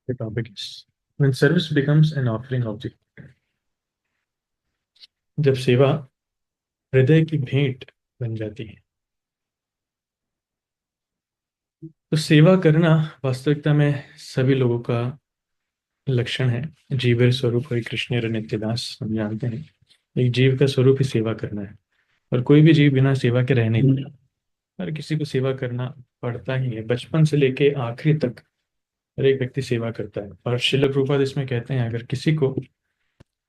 The topic is when service becomes an offering object. जब सेवा हृदय की भेंट बन जाती है तो सेवा करना वास्तविकता में सभी लोगों का लक्षण है। जीवेर स्वरूप हरि कृष्ण नित्यदास हम जानते हैं। एक जीव का स्वरूप ही सेवा करना है और कोई भी जीव बिना सेवा के रह नहीं सकता। हर किसी को सेवा करना पड़ता ही है, बचपन से लेके आखिरी तक हर एक व्यक्ति सेवा करता है। और श्रील प्रभुपाद इसमें कहते हैं, अगर किसी को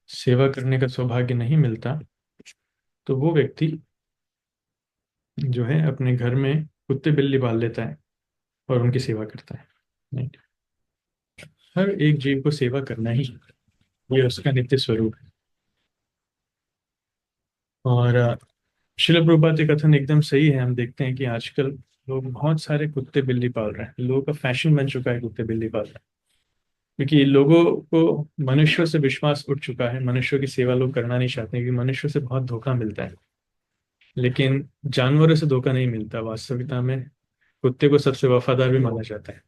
सेवा करने का सौभाग्य नहीं मिलता तो वो व्यक्ति जो है अपने घर में कुत्ते बिल्ली पाल लेता है और उनकी सेवा करता है। Right? हर एक जीव को सेवा करना ही ये उसका नित्य स्वरूप है। और शिल प्रभुपाद के कथन एकदम सही है। हम देखते हैं कि आजकल लोग बहुत सारे कुत्ते बिल्ली पाल रहे हैं। लोगों का फैशन बन चुका है कुत्ते बिल्ली पालना, क्योंकि लोगों को मनुष्यों से विश्वास उठ चुका है। मनुष्यों की सेवा लोग करना नहीं चाहते, क्योंकि मनुष्यों से बहुत धोखा मिलता है। लेकिन जानवरों से धोखा नहीं मिलता। वास्तविकता में कुत्ते को सबसे वफादार भी माना जाता है,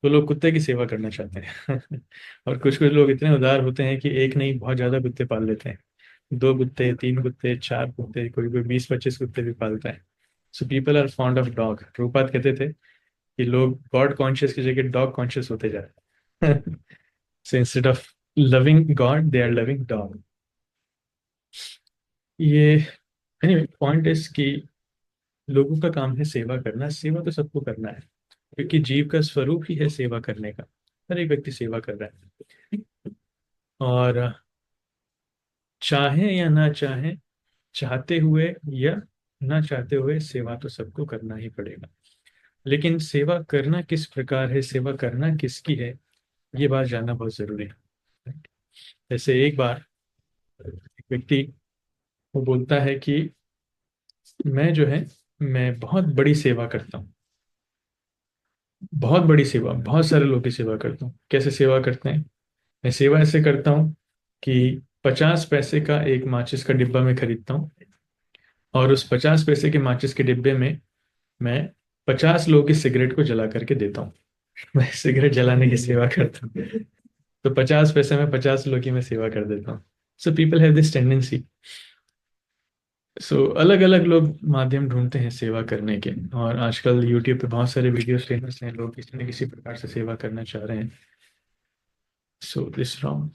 तो लोग कुत्ते की सेवा करना चाहते हैं। और कुछ कुछ लोग इतने उदार होते हैं कि एक नहीं बहुत ज्यादा कुत्ते पाल लेते हैं। दो कुत्ते, तीन कुत्ते, चार कुत्ते, कोई कोई 20-25 कुत्ते भी पालता है। So people are fond of dog. रूपात कहते थे कि लोग गॉड कॉन्शियस की जगह डॉग कॉन्शियस होते जा रहे हैं। So instead of loving God they are loving dog. ये एनीवे पॉइंट इज कि लोगों का काम है सेवा करना। सेवा तो सबको करना है, क्योंकि जीव का स्वरूप ही है सेवा करने का। हर एक व्यक्ति सेवा कर रहा है। और चाहे या ना चाहे, चाहते हुए या ना चाहते हुए सेवा तो सबको करना ही पड़ेगा। लेकिन सेवा करना किस प्रकार है, सेवा करना किसकी है, ये बात जानना बहुत जरूरी है। जैसे एक बार एक व्यक्ति वो बोलता है कि मैं जो है मैं बहुत बड़ी सेवा करता हूँ। बहुत बड़ी सेवा, बहुत सारे लोगों की सेवा करता हूँ। कैसे सेवा करते हैं? मैं सेवा ऐसे करता हूँ कि 50 पैसे का एक माचिस का डिब्बा मैं खरीदता हूँ, और उस 50 पैसे के माचिस के डिब्बे में मैं 50 लोगों की सिगरेट को जला करके देता हूँ। मैं सिगरेट जलाने की सेवा करता हूँ। तो 50 पैसे में 50 लोगों की मैं सेवा कर देता हूँ। So people have this tendency. So अलग अलग लोग माध्यम ढूंढते हैं सेवा करने के, और आजकल यूट्यूब पे बहुत सारे वीडियोस फेमस हैं। लोग किसी न किसी प्रकार से सेवा करना चाह रहे हैं। So this wrong.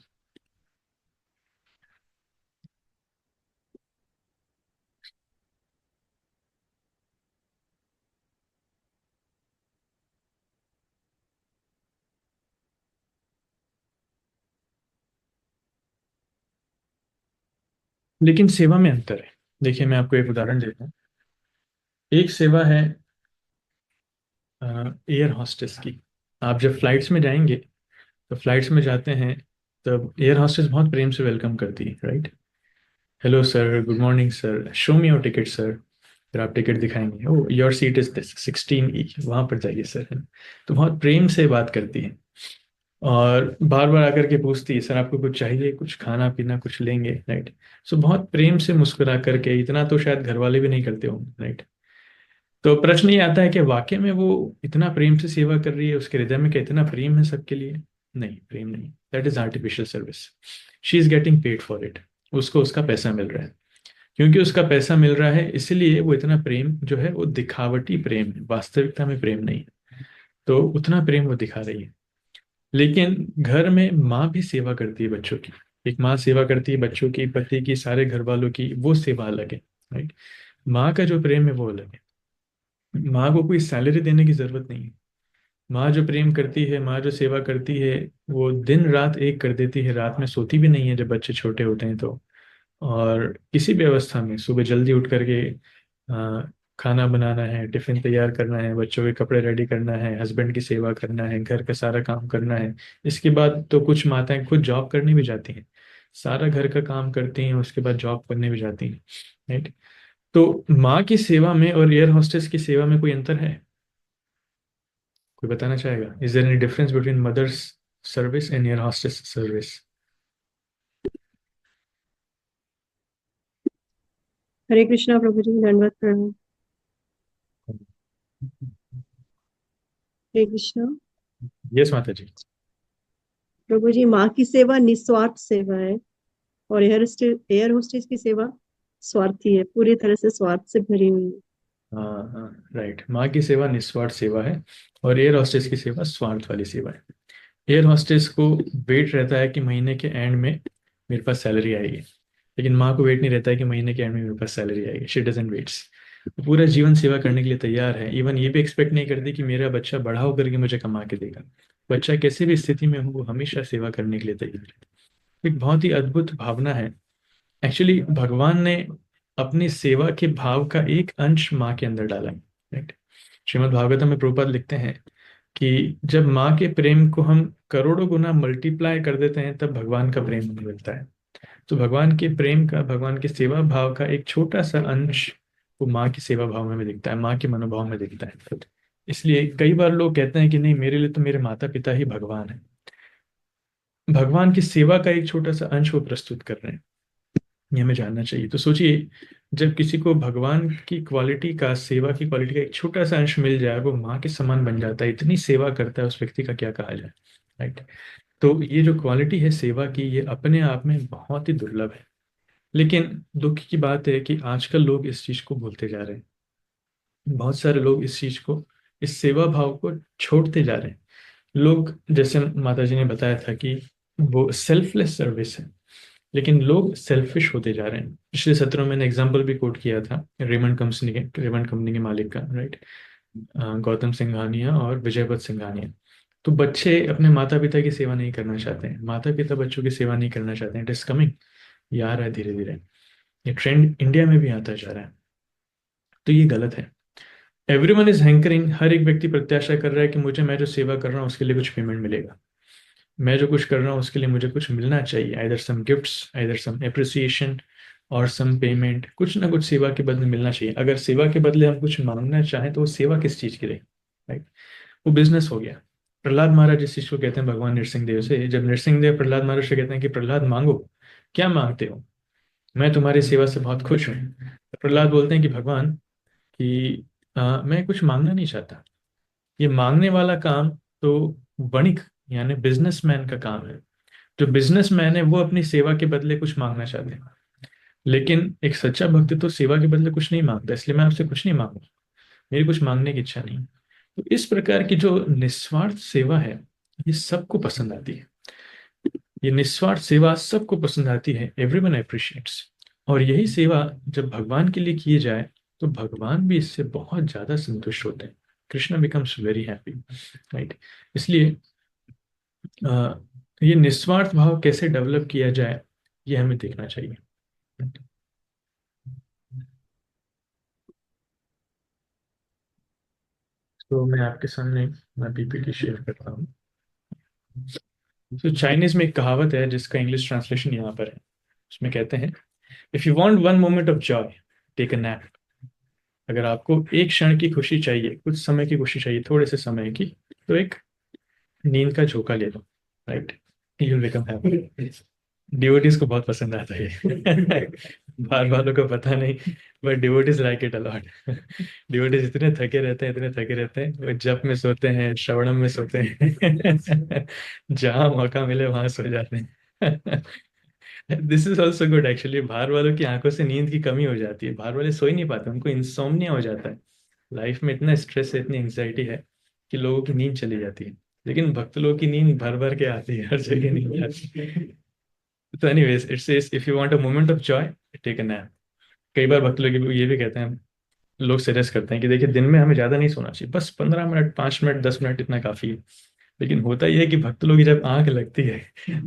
लेकिन सेवा में अंतर है। देखिए मैं आपको एक उदाहरण देता हूँ। एक सेवा है एयर हॉस्टेस की। आप जब फ्लाइट्स में जाएंगे, तो फ्लाइट्स में जाते हैं तब एयर हॉस्टेस बहुत प्रेम से वेलकम करती है, right? Hello sir, good morning sir, show me your ticket sir. फिर आप टिकट दिखाएंगे, oh your seat is this 16E, वहां पर जाइए सर। तो बहुत प्रेम से बात करती है, और बार बार आकर के पूछती है, सर आपको कुछ चाहिए, कुछ खाना पीना कुछ लेंगे, राइट? सो बहुत प्रेम से मुस्कुरा करके, इतना तो शायद घर वाले भी नहीं करते होंगे, राइट? तो प्रश्न ये आता है कि वाकई में वो इतना प्रेम से सेवा कर रही है, उसके हृदय में क्या इतना प्रेम है सबके लिए? नहीं, प्रेम नहीं। That is artificial service. She is getting paid for it. उसको उसका पैसा मिल रहा है। क्योंकि उसका पैसा मिल रहा है इसलिए वो इतना प्रेम जो है वो दिखावटी प्रेम है, वास्तविकता में प्रेम नहीं है। तो उतना प्रेम वो दिखा रही है। लेकिन घर में माँ भी सेवा करती है बच्चों की। एक माँ सेवा करती है बच्चों की, पति की, सारे घर वालों की, वो सेवा अलग है, राइट? माँ का जो प्रेम है वो अलग है। माँ को कोई सैलरी देने की जरूरत नहीं है। माँ जो प्रेम करती है, माँ जो सेवा करती है, वो दिन रात एक कर देती है। रात में सोती भी नहीं है जब बच्चे छोटे होते हैं तो। और किसी भी अवस्था में सुबह जल्दी उठ करके आ, खाना बनाना है, टिफिन तैयार करना है, बच्चों के कपड़े रेडी करना है, हस्बैंड की सेवा करना है, घर का सारा काम करना है। इसके बाद तो कुछ माताएं खुद जॉब करने भी जाती हैं, सारा घर का काम करती हैं, उसके बाद जॉब करने भी जाती हैं, राइट? तो माँ की सेवा में और एयर होस्टेस की सेवा में कोई अंतर है? कोई बताना चाहेगा? Is there any difference between mothers service and air hostess service? Hare Krishna प्रभु जी, दंडवत प्रणाम। हरे कृष्णा। यस माता जी। प्रभु जी, माँ की सेवा निस्वार्थ सेवा है और एयर होस्टेस की सेवा स्वार्थी है, पूरी तरह से स्वार्थ से भरी हुई है। हाँ हाँ, राइट। माँ की सेवा निस्वार्थ सेवा है और एयर हॉस्टेस की सेवा स्वार्थ वाली सेवा है। एयर हॉस्टेस को वेट रहता है कि महीने के एंड में मेरे पास सैलरी आएगी, लेकिन माँ को वेट नहीं रहता है कि महीने के एंड में मेरे पास सैलरी आएगी। She doesn't waits. पूरा जीवन सेवा करने के लिए तैयार है। इवन ये भी एक्सपेक्ट नहीं करती कि मेरा बच्चा बड़ा होकर के मुझे कमा के देगा। बच्चा कैसी भी स्थिति में हो, वो हमेशा सेवा करने के लिए तैयार है। एक बहुत ही अद्भुत भावना है। एक्चुअली भगवान ने अपनी सेवा के भाव का एक अंश माँ के अंदर डाला है, राइट। श्रीमद् भागवतम में प्रभुपाद लिखते हैं कि जब माँ के प्रेम को हम करोड़ों गुना मल्टीप्लाई कर देते हैं, तब भगवान का प्रेम हमें मिलता है। तो भगवान के प्रेम का, भगवान के सेवा भाव का एक छोटा सा अंश वो माँ की सेवा भाव में भी दिखता है, माँ के मनोभाव में दिखता है। इसलिए कई बार लोग कहते हैं कि नहीं, मेरे लिए तो मेरे माता पिता ही भगवान है। भगवान की सेवा का एक छोटा सा अंश वो प्रस्तुत कर रहे हैं, ये हमें जानना चाहिए। तो सोचिए, जब किसी को भगवान की क्वालिटी का, सेवा की क्वालिटी का एक छोटा सा अंश मिल जाए, वो माँ के समान बन जाता है, इतनी सेवा करता है, उस व्यक्ति का क्या कहा जाए, राइट। तो ये जो क्वालिटी है सेवा की, ये अपने आप में बहुत ही दुर्लभ है। लेकिन दुख की बात है कि आजकल लोग इस चीज को भूलते जा रहे हैं। बहुत सारे लोग इस चीज को, इस सेवा भाव को छोड़ते जा रहे हैं। लोग, जैसे माता जी ने बताया था कि वो सेल्फलेस सर्विस है, लेकिन लोग सेल्फिश होते जा रहे हैं। पिछले सत्रों में मैंने एग्जाम्पल भी कोट किया था रेमंड कंपनी के मालिक का, राइट। गौतम सिंघानिया और विजयपत सिंघानिया। तो बच्चे अपने माता पिता की सेवा नहीं करना चाहते हैं, माता पिता बच्चों की सेवा नहीं करना चाहते हैं। इट इज कमिंग, ये आ रहा है धीरे धीरे। ये ट्रेंड इंडिया में भी आता जा रहा है। तो ये गलत है। एवरीवन इज हैंकरिंग, हर एक व्यक्ति प्रत्याशा कर रहा है कि मुझे, मैं जो सेवा कर रहा हूँ उसके लिए कुछ पेमेंट मिलेगा। मैं जो कुछ कर रहा हूँ उसके लिए मुझे कुछ मिलना चाहिए, आइदर सम गिफ्ट्स, आइदर सम एप्रिसिएशन और सम पेमेंट। कुछ ना कुछ सेवा के बदले मिलना चाहिए। अगर सेवा के बदले हम कुछ मांगना चाहें तो वो सेवा किस चीज की रही, राइट। वो बिजनेस हो गया। प्रहलाद महाराज इस चीज को कहते हैं भगवान नरसिंह देव से। जब नरसिंह देव प्रहलाद महाराज से कहते हैं कि प्रहलाद मांगो, क्या मांगते हो, मैं तुम्हारी सेवा से बहुत खुश हूँ। तो प्रहलाद बोलते हैं कि भगवान, कि मैं कुछ मांगना नहीं चाहता। ये मांगने वाला काम तो वणिक यानी बिजनेसमैन का काम है। जो बिजनेसमैन है वो अपनी सेवा के बदले कुछ मांगना चाहते हैं, लेकिन एक सच्चा भक्त तो सेवा के बदले कुछ नहीं मांगता। इसलिए मैं आपसे कुछ नहीं मांगूंगा, मेरी कुछ मांगने की इच्छा नहीं। तो इस प्रकार की जो निस्वार्थ सेवा है, ये सबको पसंद आती है। ये निस्वार्थ सेवा सबको पसंद आती है, एवरीवन अप्रिशिएट्स। और यही सेवा जब भगवान के लिए किए जाए, तो भगवान भी इससे बहुत ज्यादा संतुष्ट होते हैं। Krishna becomes very happy, right. इसलिए अ, ये निस्वार्थ भाव कैसे डेवलप किया जाए, ये हमें देखना चाहिए। तो मैं आपके सामने मैं पीपीटी शेयर करता हूँ। तो चाइनीज में एक कहावत है जिसका इंग्लिश ट्रांसलेशन यहाँ पर है। उसमें कहते हैं, if you want one moment of joy, take a nap. अगर आपको एक क्षण की खुशी चाहिए, कुछ समय की खुशी चाहिए, थोड़े से समय की, तो एक नींद का झोंका ले लो, right. You will become happy. Devotees को बहुत पसंद आता है ये। बाहर वालों को पता नहीं, but devotees like it a lot. Devotees इतने थके रहते हैं, इतने थके रहते हैं, वो जप में सोते हैं, श्रवणम में सोते हैं। जहां मौका मिले वहां सो जाते हैं। This is also good actually. बाहर वालों की आंखों से नींद की कमी हो जाती है, बाहर वाले सो ही नहीं पाते, उनको इंसोम्निया हो जाता है। लाइफ में इतना स्ट्रेस है, इतनी एंग्जाइटी है कि लोगों की नींद चली जाती है। लेकिन भक्त लोगों की नींद भर भर के आती है, हर जगह नींद आती है। तो anyways it says, if you want a moment of joy, take a nap. कई बार भक्त लोग ये भी कहते हैं, लोग सजेस्ट करते हैं कि देखिए, दिन में हमें ज्यादा नहीं सोना चाहिए, बस 15 मिनट, 5 मिनट, 10 मिनट इतना काफी है। लेकिन होता यह है कि भक्त लोग की जब आंख लगती है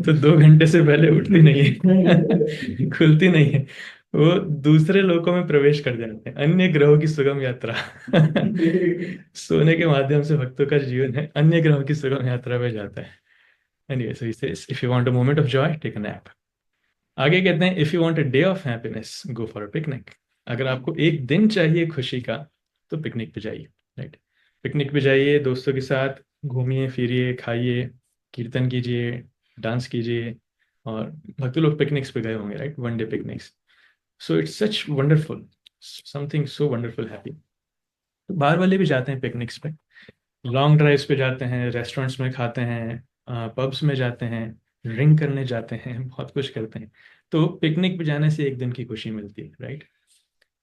तो 2 घंटे से पहले उठती नहीं है। खुलती नहीं है। वो दूसरे लोकों में प्रवेश कर जाते हैं, अन्य ग्रहों की सुगम यात्रा। सोने के माध्यम से भक्तों का जीवन है अन्य ग्रहों की सुगम यात्रा में जाता है। Anyway, so he says, if you want a moment of joy, take a nap. आगे कहते हैं, if you want a day of happiness, go for a picnic. अगर आपको एक दिन चाहिए खुशी का, तो पिकनिक पे जाइए, राइट। पिकनिक पे जाइए, दोस्तों के साथ घूमिए फिरिए, खाइए, कीर्तन कीजिए, डांस कीजिए। और भक्ति लोग पिकनिक्स पे गए होंगे, right, one day picnics. So it's such wonderful, something so wonderful happy. तो बाहर वाले भी जाते हैं पिकनिक्स पे, लॉन्ग ड्राइव्स पे जाते हैं, रेस्टोरेंट्स में खाते हैं, पब्स में जाते हैं, ड्रिंक करने जाते हैं, बहुत कुछ करते हैं। तो पिकनिक पे जाने से एक दिन की खुशी मिलती है, right?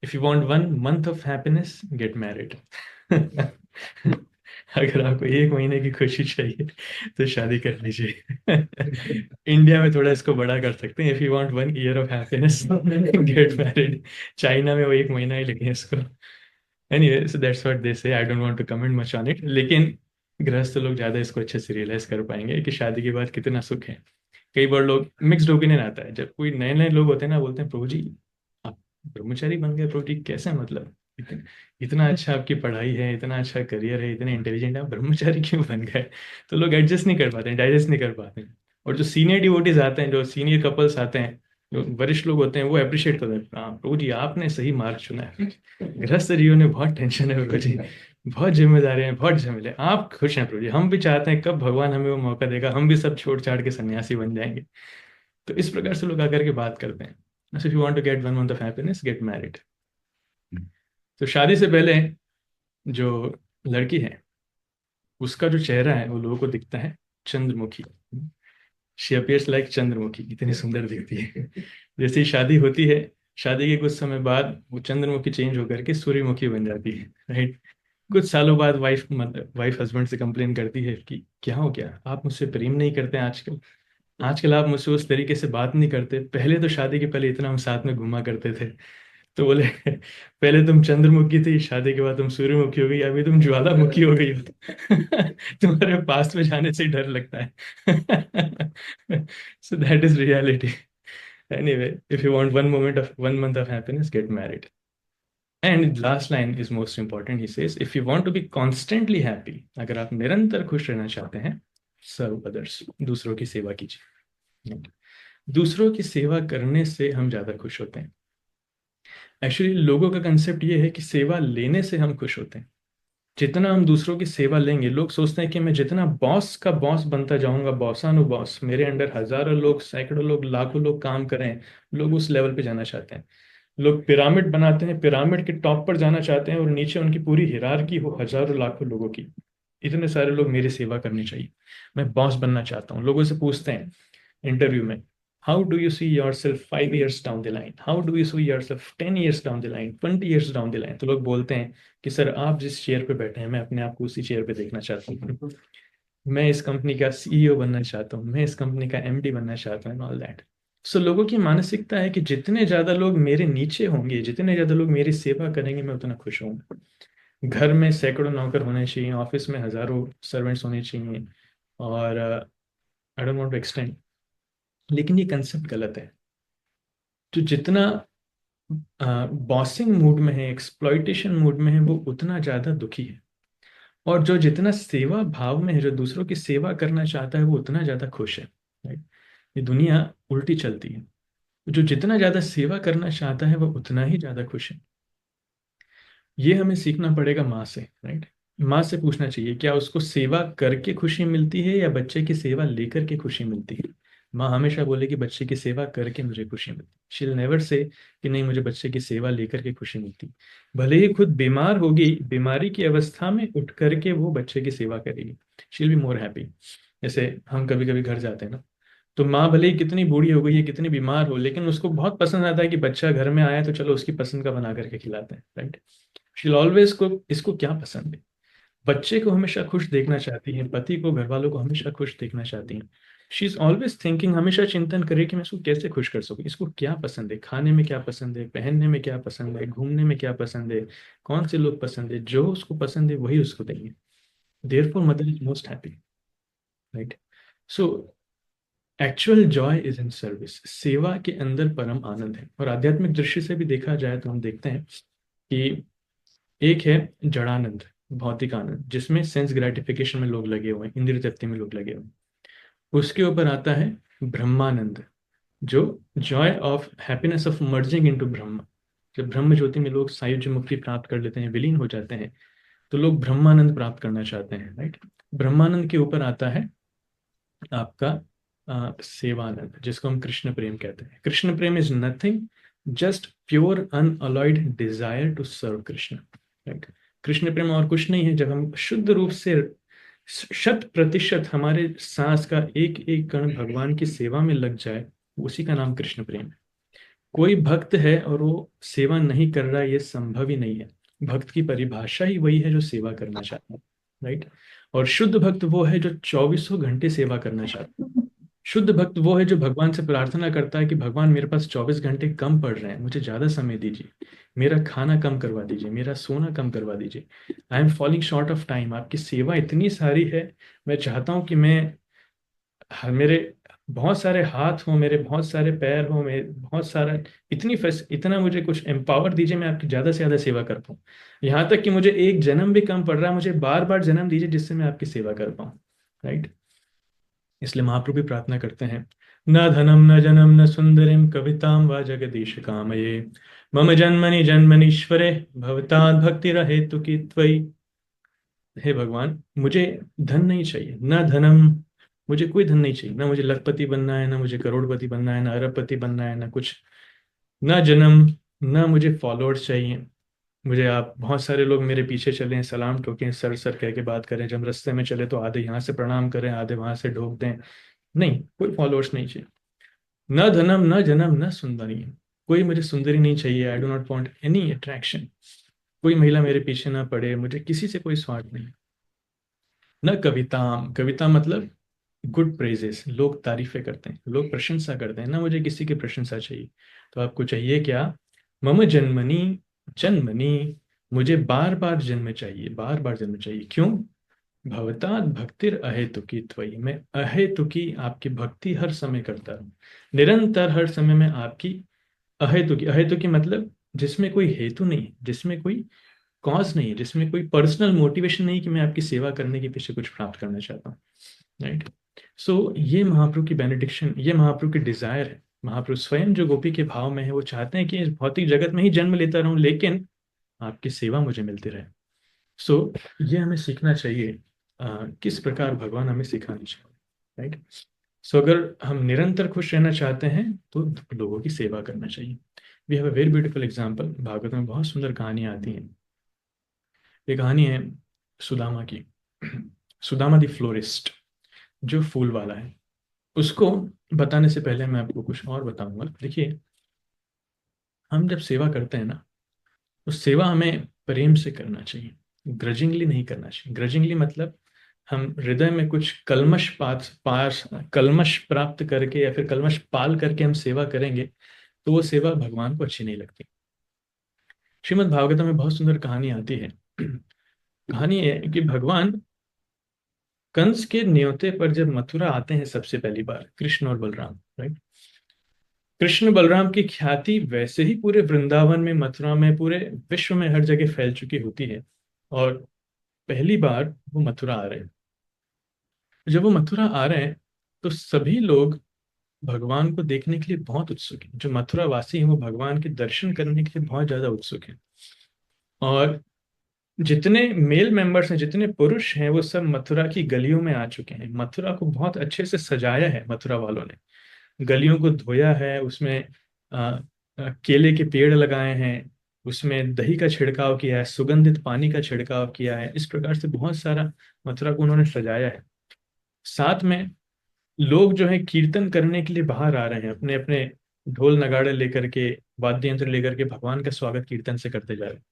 If you want 1 month of happiness, get married. अगर आपको 1 महीने की खुशी चाहिए तो शादी कर लीजिए। इंडिया में थोड़ा इसको बड़ा कर सकते हैं, if you want 1 year of happiness, get married. China में वो 1 महीना ही लगे इसको। Anyway, so that's what they say, I don't want to comment much on it. लेकिन गृहस्थ लोग ज्यादा इसको अच्छे से रियलाइज कर पाएंगे कि शादी के बाद कितना सुख है। कई बार लोग मिक्स्ड ओपिनियन आता है जब कोई नए नए लोग होते हैं ना, बोलते हैं प्रभु जी आप ब्रह्मचारी बन गए, प्रभु जी कैसे, मतलब इतना अच्छा आपकी पढ़ाई है, इतना अच्छा करियर है, इतने इंटेलिजेंट है, आप ब्रह्मचारी क्यों बन गए? तो लोग एडजस्ट नहीं कर पाते हैं, डाइजेस्ट नहीं कर पाते हैं। और जो सीनियर डिवोटीज आते हैं, जो सीनियर कपल्स आते हैं, जो वरिष्ठ लोग होते हैं, वो अप्रिशिएट करते हैं, हाँ प्रभु जी आपने सही मार्ग चुना है। गृहस्थ जीवन में बहुत टेंशन है प्रभु जी, बहुत जिम्मेदारी है, बहुत झमेले, आप खुश हैं प्रभु जी, हम भी चाहते हैं कब भगवान हमें वो मौका देगा, हम भी सब छोड़ छाड़ के सन्यासी बन जाएंगे। तो इस प्रकार से लोग आकर के बात करते हैं। If you want to get 1 month of happiness, get married. तो शादी से पहले जो लड़की है, उसका जो चेहरा है वो लोगों को दिखता है Chandramukhi. She appears like Chandramukhi, इतनी सुंदर दिखती है। जैसे ही शादी होती है, शादी के कुछ समय बाद वो चंद्रमुखी चेंज होकर के सूर्यमुखी बन जाती है, राइट? कुछ सालों बाद वाइफ हस्बैंड से कंप्लेन करती है कि क्या हो गया, आप मुझसे प्रेम नहीं करते आजकल, आजकल आप मुझसे उस तरीके से बात नहीं करते, पहले तो शादी के पहले इतना हम साथ में घुमा करते थे। तो बोले पहले तुम चंद्रमुखी थी, शादी के बाद तुम सूर्यमुखी हो गई, अभी तुम ज्वालामुखी हो गई हो। तुम्हारे पास में जाने से डर लगता है। So that is reality. Anyway, if you want 1 month of happiness, get married. And last line is most important, he says if you want to be constantly happy, अगर आप निरंतर खुश रहना चाहते हैं, सर्व अदर्स, दूसरों की सेवा कीजिए। दूसरों की सेवा करने से हम ज्यादा खुश होते हैं। एक्चुअली लोगों का कंसेप्ट ये है कि सेवा लेने से हम खुश होते हैं। जितना हम दूसरों की सेवा लेंगे, लोग सोचते हैं कि मैं जितना बॉस का बॉस बनता जाऊंगा, बॉसानुबॉस, मेरे अंडर हजारों लोग, सैकड़ों लोग, लाखों लोग काम करें, लोग उस लेवल पे जाना चाहते हैं। लोग पिरामिड बनाते हैं, पिरामिड के टॉप पर जाना चाहते हैं, और नीचे उनकी पूरी हिरारकी हो हजारों लाखों लोगों की। इतने सारे लोग मेरी सेवा करनी चाहिए, मैं बॉस बनना चाहता हूँ। लोगों से पूछते हैं इंटरव्यू में, how do you see your self 5 years down the line, how do you see your self 10 years down the line, 20 years down the line? तो लोग बोलते हैं कि सर आप जिस चेयर पे बैठे हैं, मैं अपने आप को उसी चेयर पे देखना चाहता हूँ, मैं इस कंपनी का सीईओ बनना चाहता हूँ, मैं इस कंपनी का एमडी बनना चाहता हूँ, ऑल दैट। सो लोगों की मानसिकता है कि जितने ज्यादा लोग मेरे नीचे होंगे, जितने ज्यादा लोग मेरी सेवा करेंगे, मैं उतना खुश होऊंगा। घर में सैकड़ों नौकर होने चाहिए, ऑफिस में हजारों सर्वेंट्स होने चाहिए, और I don't want to extend, लेकिन ये कंसेप्ट गलत है। तो जितना बॉसिंग मूड में है, एक्सप्लॉइटेशन मूड में है, वो उतना ज्यादा दुखी है। और जो जितना सेवा भाव में है, जो दूसरों की सेवा करना चाहता है, वो उतना ज्यादा खुश है, राइट? ये दुनिया उल्टी चलती है। जो जितना ज्यादा सेवा करना चाहता है, वो उतना ही ज्यादा खुश है। ये हमें सीखना पड़ेगा माँ से, राइट? माँ से पूछना चाहिए क्या उसको सेवा करके खुशी मिलती है या बच्चे की सेवा लेकर के खुशी मिलती है। माँ हमेशा बोलेगी बच्चे की सेवा करके मुझे खुशी मिलती, शी विल नेवर से कि नहीं मुझे बच्चे की सेवा लेकर के खुशी मिलती। भले ही खुद बीमार होगी, बीमारी की अवस्था में उठ करके वो बच्चे की सेवा करेगी, she will be more happy. जैसे हम कभी कभी घर जाते हैं ना, तो माँ भले ही कितनी बूढ़ी हो गई है, कितनी बीमार हो, लेकिन उसको बहुत पसंद आता है कि बच्चा घर में आया तो चलो उसकी पसंद का बना करके खिलाते हैं, राइट? शी ऑलवेज को इसको क्या पसंद है, बच्चे को हमेशा खुश देखना चाहती है, पति को, घर वालों को हमेशा खुश देखना चाहती है। शी इज ऑलवेज थिंकिंग, हमेशा चिंतन करे कि मैं इसको कैसे खुश कर सकूं, इसको क्या पसंद है, खाने में क्या पसंद है, पहनने में क्या पसंद है, घूमने में क्या पसंद है, कौन से लोग पसंद है, जो उसको पसंद है वही उसको देंगे। Therefore mother is most happy, right? So actual Joy is in service, सेवा के अंदर परम आनंद है। और आध्यात्मिक दृष्टि से भी देखा जाए तो हम देखते हैं कि एक है जड़ानंद, भौतिक आनंद, जिसमें सेंस ग्रेटिफिकेशन में लोग लगे हुए हैं, इंद्रिय तृप्ति में लोग लगे हुए हैं। उसके ऊपर आता है ब्रह्मानंद, जो Joy of happiness of merging into ब्रह्म। जब ब्रह्म ज्योति में लोग सायुज्य मुक्ति प्राप्त कर लेते हैं, विलीन हो जाते हैं, तो लोग ब्रह्मानंद प्राप्त करना चाहते हैं, राइट? ब्रह्मानंद के ऊपर आता है आपका सेवानंद, जिसको हम कृष्ण प्रेम कहते हैं। कृष्ण प्रेम is nothing, just pure unalloyed desire to serve Krishna, right? Krishna प्रेम और कुछ नहीं है, जब हम शुद्ध रूप से शत प्रतिशत हमारे सांस का एक एक कण भगवान की सेवा में लग जाए, उसी का नाम कृष्ण प्रेम है। कोई भक्त है और वो सेवा नहीं कर रहा है, ये संभव ही नहीं है। भक्त की परिभाषा ही वही है जो सेवा करना चाहता है, राइट। और शुद्ध भक्त वो है जो चौबीसों घंटे सेवा करना चाहता है। शुद्ध भक्त वो है जो भगवान से प्रार्थना करता है कि भगवान मेरे पास 24 घंटे कम पड़ रहे हैं, मुझे ज्यादा समय दीजिए, मेरा खाना कम करवा दीजिए, मेरा सोना कम करवा दीजिए। I am falling short of time, आपकी सेवा इतनी सारी है, मैं चाहता हूँ कि मैं मेरे बहुत सारे हाथ हों, मेरे बहुत सारे पैर हों, मेरे बहुत सारा इतना मुझे कुछ एम्पावर दीजिए, मैं आपकी ज्यादा से ज्यादा सेवा कर पाऊँ। यहाँ तक कि मुझे एक जन्म भी कम पड़ रहा है, मुझे बार बार जन्म दीजिए जिससे मैं आपकी सेवा कर पाऊँ, राइट। इसलिए महाप्रभु भी प्रार्थना करते हैं, न धनम न जनम न सुंदरिम कविताम व जगदीश कामये, मम जन्मनि जन्मनीश्वरे भवताद भक्ति रहे तु की त्वयि। हे भगवान, मुझे धन नहीं चाहिए, न धनम, मुझे कोई धन नहीं चाहिए, ना मुझे लखपति बनना है, ना मुझे करोड़पति बनना है, ना अरबपति बनना है, ना कुछ, ना जन्म, ना मुझे फॉलोअर्स चाहिए। मुझे आप बहुत सारे लोग मेरे पीछे चलें, सलाम ठोकें, सर सर कह के बात करें, जब हम रास्ते में चले तो आधे यहाँ से प्रणाम करें, आधे वहां से ढोक दें। नहीं, कोई फॉलोअर्स नहीं चाहिए। न धनम न जनम न सुंदरी, कोई मुझे सुंदरी नहीं चाहिए। I do not want any attraction, कोई महिला मेरे पीछे ना पड़े, मुझे किसी से कोई स्वार्थ नहीं। न कविता, कविता मतलब गुड प्रेजेस, लोग तारीफें करते हैं, लोग प्रशंसा करते हैं, ना मुझे किसी की प्रशंसा चाहिए। तो आपको चाहिए क्या? मम जन्मनी जन्मनी, मुझे बार बार जन्म चाहिए, बार बार जन्म चाहिए। क्यों? भवतात भक्तिर अहेतुकी त्वयि, मैं अहेतुकी आपकी भक्ति हर समय करता रहूं, निरंतर हर समय में आपकी अहेतुकी। अहेतुकी मतलब जिसमें कोई हेतु नहीं है, जिसमें कोई कॉज नहीं है, जिसमें कोई पर्सनल मोटिवेशन नहीं कि मैं आपकी सेवा करने के पीछे कुछ प्राप्त करना चाहता हूँ, राइट। सो ये महाप्रभु की बेनेडिक्शन, ये महाप्रभु की डिजायर है। महाप्रभु स्वयं जो गोपी के भाव में है, वो चाहते हैं कि इस भौतिक जगत में ही जन्म लेता रहूं, लेकिन आपकी सेवा मुझे मिलती रहे। सो ये हमें सीखना चाहिए, किस प्रकार भगवान हमें सिखाना चाहिए, राइट। सो अगर हम निरंतर खुश रहना चाहते हैं तो लोगों की सेवा करना चाहिए। We have a very beautiful example, Bhagavat में बहुत सुंदर कहानियां आती हैं। ये कहानी है सुदामा की। सुदामा द फ्लोरिस्ट, जो फूल वाला है, उसको बताने से पहले मैं आपको कुछ और बताऊंगा। देखिए, हम जब सेवा करते हैं ना, तो सेवा हमें प्रेम से करना चाहिए, ग्रजिंगली नहीं करना चाहिए। ग्रजिंगली मतलब हम हृदय में कुछ कलमश पास कलमश प्राप्त करके या फिर कलमश पाल करके हम सेवा करेंगे, तो वो सेवा भगवान को अच्छी नहीं लगती। श्रीमद् भागवतम में बहुत सुंदर कहानी आती है। कहानी है कि भगवान कंस के न्योते पर जब मथुरा आते हैं सबसे पहली बार, कृष्ण और बलराम, राइट। कृष्ण बलराम की ख्याति वैसे ही पूरे वृंदावन में, मथुरा में, पूरे विश्व में हर जगह फैल चुकी होती है। और पहली बार वो मथुरा आ रहे हैं। जब वो मथुरा आ रहे हैं तो सभी लोग भगवान को देखने के लिए बहुत उत्सुक हैं। जो मथुरा वासी हैं वो भगवान के दर्शन करने के लिए बहुत ज्यादा उत्सुक हैं। और जितने मेल मेंबर्स हैं, जितने पुरुष हैं, वो सब मथुरा की गलियों में आ चुके हैं। मथुरा को बहुत अच्छे से सजाया है मथुरा वालों ने, गलियों को धोया है, उसमें केले के पेड़ लगाए हैं, उसमें दही का छिड़काव किया है, सुगंधित पानी का छिड़काव किया है। इस प्रकार से बहुत सारा मथुरा को उन्होंने सजाया है। साथ में लोग जो है कीर्तन करने के लिए बाहर आ रहे हैं, अपने अपने ढोल नगाड़े लेकर के, वाद्य यंत्र लेकर के भगवान का स्वागत कीर्तन से करते जा रहे हैं।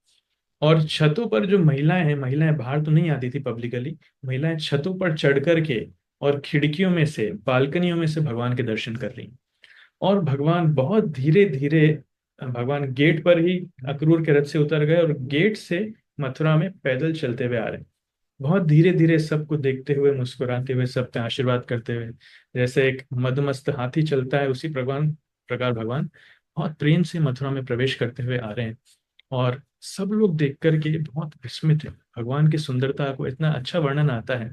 और छतों पर जो महिलाएं हैं, महिलाएं बाहर तो नहीं आती थी पब्लिकली, महिलाएं छतों पर चढ़ करके और खिड़कियों में से, बालकनियों में से भगवान के दर्शन कर रही हैं। और भगवान बहुत धीरे धीरे, भगवान गेट पर ही अक्रूर के रथ से उतर गए और गेट से मथुरा में पैदल चलते हुए आ रहे हैं। बहुत धीरे धीरे सबको देखते हुए, मुस्कुराते हुए, सब पे आशीर्वाद करते हुए, जैसे एक मदमस्त हाथी चलता है उसी प्रकार भगवान बहुत प्रेम से मथुरा में प्रवेश करते हुए आ रहे हैं। और सब लोग देख करके बहुत विस्मित है। भगवान की सुंदरता को इतना अच्छा वर्णन आता है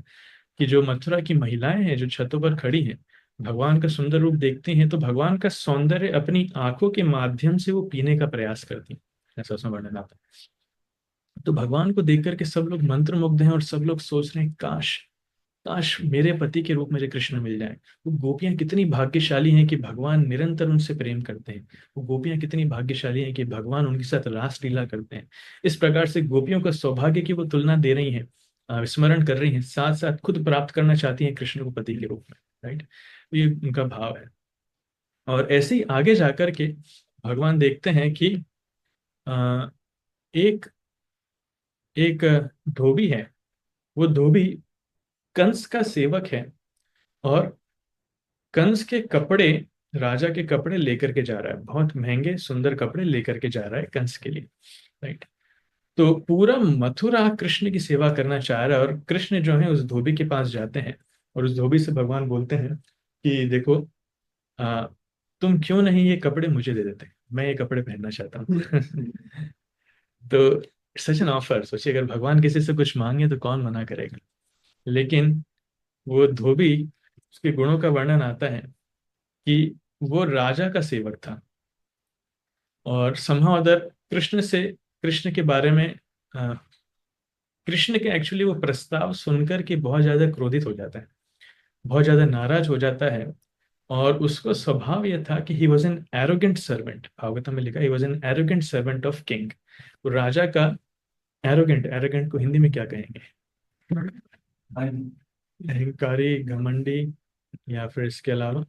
कि जो मथुरा की महिलाएं हैं जो छतों पर खड़ी हैं, भगवान का सुंदर रूप देखती हैं तो भगवान का सौंदर्य अपनी आंखों के माध्यम से वो पीने का प्रयास करती हैं, ऐसा उसमें वर्णन आता है। तो भगवान को देख करके सब लोग मंत्रमुग्ध हैं और सब लोग सोच रहे हैं, काश, काश मेरे पति के रूप मुझे कृष्ण मिल जाए। वो गोपियां कितनी भाग्यशाली हैं कि भगवान निरंतर उनसे प्रेम करते हैं। वो गोपियां कितनी भाग्यशाली हैं कि भगवान उनके साथ रास लीला करते हैं। इस प्रकार से गोपियों का सौभाग्य की वो तुलना दे रही हैं। स्मरण कर रही हैं, साथ साथ खुद प्राप्त करना चाहती हैं कृष्ण को पति के रूप में, राइट। ये उनका भाव है। और ऐसे ही आगे जाकर के भगवान देखते हैं कि अ, एक एक धोबी है। वो धोबी कंस का सेवक है, और कंस के कपड़े, राजा के कपड़े लेकर के जा रहा है, बहुत महंगे सुंदर कपड़े लेकर के जा रहा है कंस के लिए, राइट। तो पूरा मथुरा कृष्ण की सेवा करना चाह रहा है, और कृष्ण जो है उस धोबी के पास जाते हैं, और उस धोबी से भगवान बोलते हैं कि देखो, आ, तुम क्यों नहीं ये कपड़े मुझे दे देते, मैं ये कपड़े पहनना चाहता हूँ। तो सच एन ऑफर, सोचिए अगर भगवान किसी से कुछ मांगे तो कौन मना करेगा। लेकिन वो धोबी, उसके गुणों का वर्णन आता है कि वो राजा का सेवक था, और somehow अदर कृष्ण से, कृष्ण के बारे में, अ, कृष्ण के एक्चुअली वो प्रस्ताव सुनकर के बहुत ज्यादा क्रोधित हो जाता है, बहुत ज्यादा नाराज हो जाता है। और उसका स्वभाव यह था कि he was an arrogant servant, Bhagavatam में लिखा he was an arrogant servant of king. तो राजा का एरोगेंट, एरोगेंट को हिंदी में क्या कहेंगे? अहंकारी, घमंडी, या फिर इसके अलावा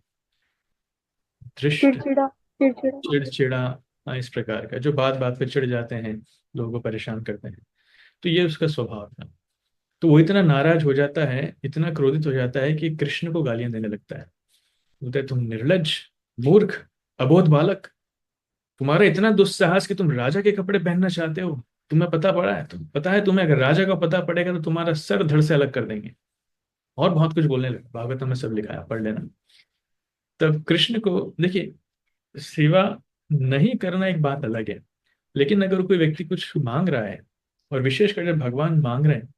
धृष्ट, चिड़चिड़ा। चिड़चिड़ा। चिड़चिड़ा। हाँ, इस प्रकार का जो बात बात पे चिढ़ जाते हैं, लोगों को परेशान करते हैं। तो ये उसका स्वभाव था। तो वो इतना नाराज हो जाता है, इतना क्रोधित हो जाता है कि कृष्ण को गालियां देने लगता है। बोलता है, तुम निर्लज्ज, मूर्ख, अबोध बालक, तुम्हारा इतना दुस्साहस कि तुम राजा के कपड़े पहनना चाहते हो। तुम्हें पता पड़ा है, तुम पता है तुम्हें, अगर राजा को पता पड़ेगा तो तुम्हारा सर धड़ से अलग कर देंगे। और बहुत कुछ बोलने लगा, भागवतम में सब लिखा है, पढ़ लेना। तब कृष्ण को देखिए, सेवा नहीं करना एक बात अलग है, लेकिन अगर कोई व्यक्ति कुछ मांग रहा है, और विशेषकर जब भगवान मांग रहे हैं,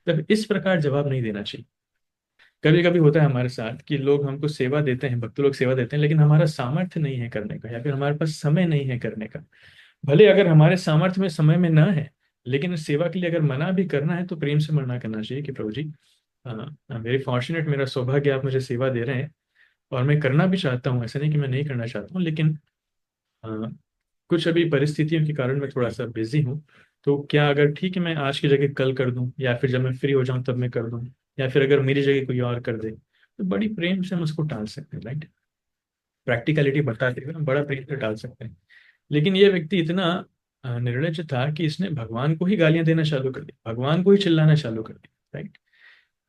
तब इस प्रकार जवाब नहीं देना चाहिए। कभी कभी होता है हमारे साथ कि लोग हमको सेवा देते हैं, भक्त लोग सेवा देते हैं, लेकिन हमारा सामर्थ्य नहीं है करने का, या फिर हमारे पास समय नहीं है करने का। भले अगर हमारे सामर्थ्य में समय में ना है, लेकिन इस सेवा के लिए अगर मना भी करना है तो प्रेम से मना करना चाहिए कि प्रभु जी, वेरी फॉर्चुनेट, मेरा सौभाग्य, आप मुझे सेवा दे रहे हैं, और मैं करना भी चाहता हूँ, ऐसा नहीं कि मैं नहीं करना चाहता हूँ, लेकिन अ, कुछ अभी परिस्थितियों के कारण मैं थोड़ा सा बिजी हूँ। तो क्या, अगर ठीक है, मैं आज की जगह कल कर दूं, या फिर जब मैं फ्री हो जाऊं तब मैं कर दूं, या फिर अगर मेरी जगह कोई और कर दे, तो बड़ी प्रेम से हम उसको टाल सकते हैं, राइट। प्रैक्टिकलिटी बताते हुए हम बड़ा प्रेम से टाल सकते हैं। लेकिन ये व्यक्ति इतना निर्लज्ज था कि इसने भगवान को ही गालियां देना चालू कर दी, भगवान को ही चिल्लाना चालू कर दिया, राइट।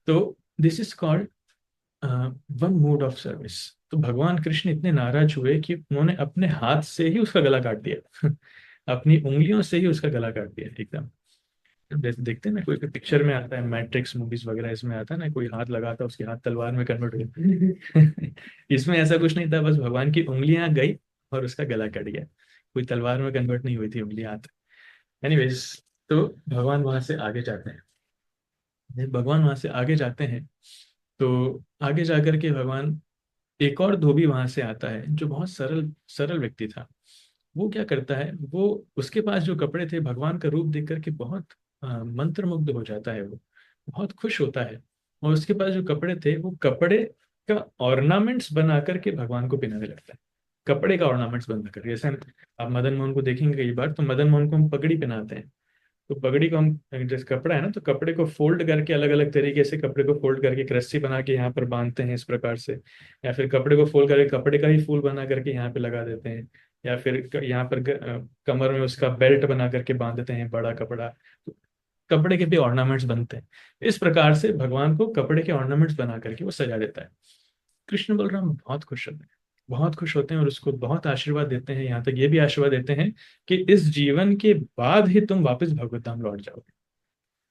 तो this is called one mod of service. तो भगवान कृष्ण इतने नाराज हुए कि उन्होंने अपने हाथ से ही उसका गला काट दिया। अपनी उंगलियों से ही उसका गला काट दिया एकदम। देखते हैं ना, कोई कोई पिक्चर में आता है, मैट्रिक्स मूवीज वगैरह, इसमें आता है ना, कोई हाथ लगाता है, उसके हाथ तलवार में कन्वर्ट हो गया। इसमें ऐसा कुछ नहीं था, बस भगवान की उंगलियां गई और उसका गला कट गया। कोई तलवार में कन्वर्ट नहीं हुई थी उंगलियां, हाथ। एनीवेज, तो भगवान वहां से आगे जाते हैं। जब भगवान वहां से आगे जाते हैं, तो आगे जाकर के भगवान, एक और धोबी वहां से आता है जो बहुत सरल सरल व्यक्ति था। वो क्या करता है, वो, उसके पास जो कपड़े थे, भगवान का रूप देख करके बहुत मंत्रमुग्ध हो जाता है, वो बहुत खुश होता है। और उसके पास जो कपड़े थे, वो कपड़े का ऑर्नामेंट्स बना करके भगवान को पहनाने लगता है। कपड़े का ऑर्नामेंट्स बना करके, जैसे आप मदन मोहन को देखेंगे कई बार, तो मदन मोहन को हम पगड़ी पहनाते हैं। तो पगड़ी को हम, जैसे कपड़ा है ना, तो कपड़े को फोल्ड करके अलग अलग तरीके से कपड़े को फोल्ड करके एक रस्सी बना के यहाँ पर बांधते हैं इस प्रकार से। या फिर कपड़े को फोल्ड करके कपड़े का ही फूल बना करके यहाँ पे लगा देते हैं। या फिर यहाँ पर कमर में उसका बेल्ट बना करके बांध देते हैं, बड़ा कपड़ा। तो कपड़े के भी ऑर्नामेंट्स बनते हैं। इस प्रकार से भगवान को कपड़े के ऑर्नामेंट्स बना करके वो सजा देता है। कृष्ण बलराम बहुत खुश होते हैं, बहुत खुश होते हैं, और उसको बहुत आशीर्वाद देते हैं, यहाँ तक ये भी आशीर्वाद देते हैं कि इस जीवन के बाद ही तुम वापस भगवत धाम लौट जाओगे।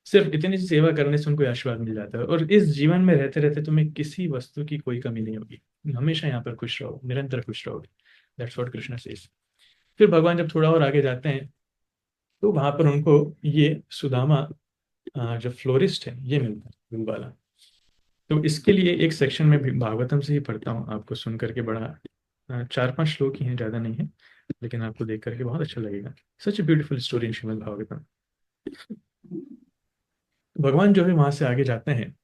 सिर्फ इतनी सी सेवा करने से उनको ये आशीर्वाद मिल जाता है, और इस जीवन में रहते रहते तुम्हें किसी वस्तु की कोई कमी नहीं होगी, हमेशा यहाँ पर खुश रहो, निरंतर खुश रहोगे। That's what Krishna says. फिर भगवान जब थोड़ा और आगे जाते हैं, तो वहां पर उनको ये सुदामा, जो फ्लोरिस्ट है, ये मिलता है, फूल वाला। तो इसके लिए एक सेक्शन में भी भागवतम से ही पढ़ता हूँ, आपको सुन करके बड़ा, 4-5 श्लोक ही हैं, ज़्यादा नहीं है, लेकिन आपको देख करके बहुत अच्छा लगेगा। Such a beautiful story in Shrimad Bhagavatam. भगवान जो है वहां से आगे जाते हैं,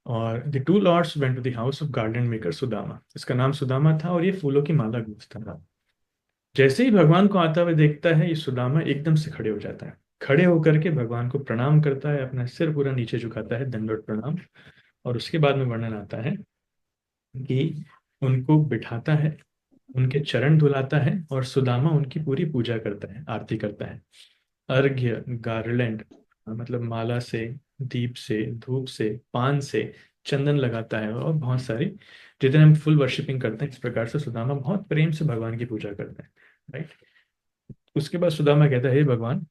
और the two lords went to the house of garden maker Sudama. इसका नाम सुदामा था, और ये फूलों की माला गूंथता था। जैसे ही भगवान को आता हुआ देखता है, ये सुदामा एकदम से खड़े हो जाता है। खड़े होकर के भगवान को प्रणाम करता है, अपना सिर पूरा नीचे झुकाता है, दंडवत प्रणाम। और उसके बाद में वर्णन आता है कि उनको बिठाता है, उनके चरण धुलाता है, और सुदामा उनकी पूरी पूजा करता है, आरती करता है। अर्घ्य, गार्लैंड, मतलब माला से, दीप से, धूप से, पान से, चंदन लगाता है, और बहुत सारी, जितने हम फुल वर्शिपिंग करते हैं, इस प्रकार से सुदामा बहुत प्रेम से भगवान की पूजा करते हैं, राइट। उसके बाद सुदामा कहता है, हे भगवान,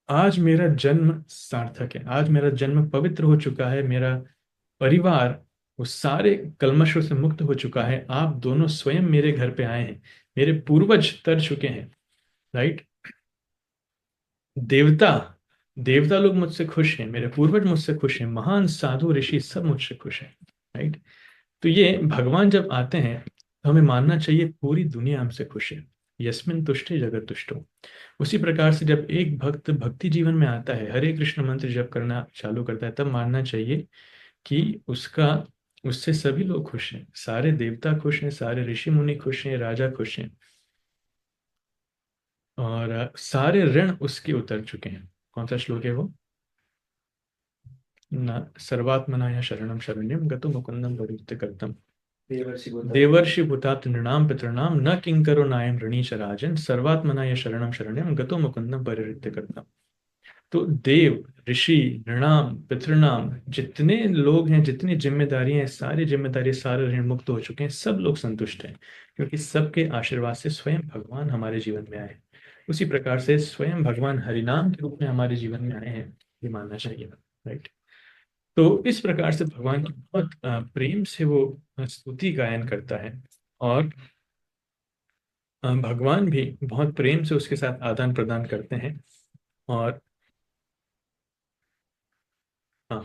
आज मेरा जन्म सार्थक है, आज मेरा जन्म पवित्र हो चुका है, मेरा परिवार वो सारे कल्मशों से मुक्त हो चुका है, आप दोनों स्वयं मेरे घर पे आए हैं, मेरे पूर्वज तर चुके हैं, राइट। देवता देवता लोग मुझसे खुश हैं, मेरे पूर्वज मुझसे खुश हैं, महान साधु ऋषि सब मुझसे खुश हैं, राइट। तो ये भगवान जब आते हैं तो हमें मानना चाहिए पूरी दुनिया हमसे खुश है। यस्मिन तुष्टे जगत तुष्टो। उसी प्रकार से जब एक भक्त भक्ति जीवन में आता है, हरे कृष्ण मंत्र जप करना चालू करता है, तब मानना चाहिए कि उसका उससे सभी लोग खुश हैं, सारे देवता खुश हैं, सारे ऋषि मुनि खुश हैं, राजा खुश हैं, और सारे ऋण उसके उतर चुके हैं। कौन सा श्लोक है वो? न सर्वात्मना शरणम शरण्यम गतो मुकुंदम प्रयुक्त करतम। देवर्षि भूतात नृणाम पितॄणाम न किंकरो नायम ऋणीश राजन सर्वात्मना शरणम शरण्यम गतो मुकुंदम परिहृत्य करतम। तो देव, ऋषि, नृणाम, पितृणाम, जितने लोग हैं, जितनी जिम्मेदारियां हैं, सारी जिम्मेदारी, सारे ऋण मुक्त हो चुके हैं, सब लोग संतुष्ट हैं, क्योंकि सबके आशीर्वाद से स्वयं भगवान हमारे जीवन में आए। उसी प्रकार से स्वयं भगवान हरिनाम के रूप में हमारे जीवन में आए हैं, ये मानना चाहिए, राइट। तो इस प्रकार से भगवान की बहुत प्रेम से वो स्तुति गायन करता है, और भगवान भी बहुत प्रेम से उसके साथ आदान प्रदान करते हैं। और हाँ,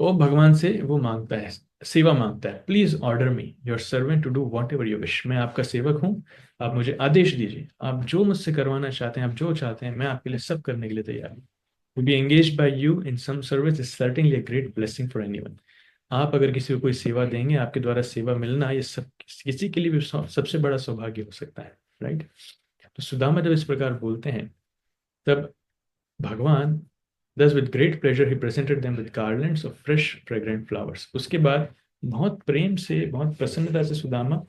वो भगवान से वो मांगता है, सेवा मांगता है, please order me your servant to do whatever you wish. मैं आपका सेवक हूँ, आप मुझे आदेश दीजिए, आप जो मुझसे करवाना चाहते हैं, आप जो चाहते हैं, मैं आपके लिए सब करने के लिए तैयार हूँ। To be engaged by you in some service is certainly a great blessing for anyone. आप अगर किसी को कोई सेवा देंगे, आपके द्वारा सेवा मिलना, ये सब किसी के लिए भी सबसे बड़ा सौभाग्य हो सकता है, राइट। तो सुदामा जब इस प्रकार बोलते हैं, तब भगवान, thus with great pleasure he presented them with garlands of fresh fragrant flowers। उसके बाद बहुत प्रेम से, बहुत प्रसन्नता से सुदामा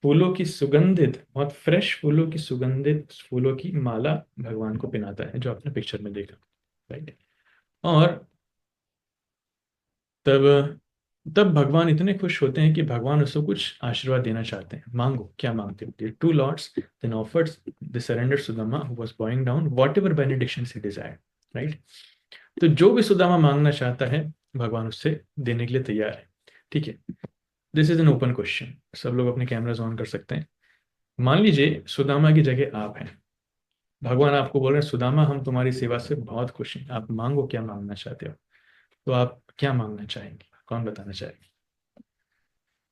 फूलों की सुगंधित, बहुत फ्रेश फूलों की सुगंधित फूलों की माला भगवान को पहनाता है, जो आपने पिक्चर में देखा, राइट। और तब तब भगवान इतने खुश होते हैं कि भगवान उसको कुछ आशीर्वाद देना चाहते हैं। मांगो, क्या मांगते हो? Two lords then offered the surrender Sudama who was bowing down whatever benedictions he desired, right. तो जो भी सुदामा मांगना चाहता है, भगवान उससे देने के लिए तैयार है, ठीक है। This is an open question, सब लोग अपने कैमरास ऑन कर सकते हैं। मान लीजिए सुदामा की जगह आप हैं, भगवान आपको बोल रहे हैं, सुदामा हम तुम्हारी सेवा से बहुत खुश हैं, आप मांगो क्या मांगना चाहते हो। तो आप क्या मांगना चाहेंगे? कौन बताना चाहेंगे?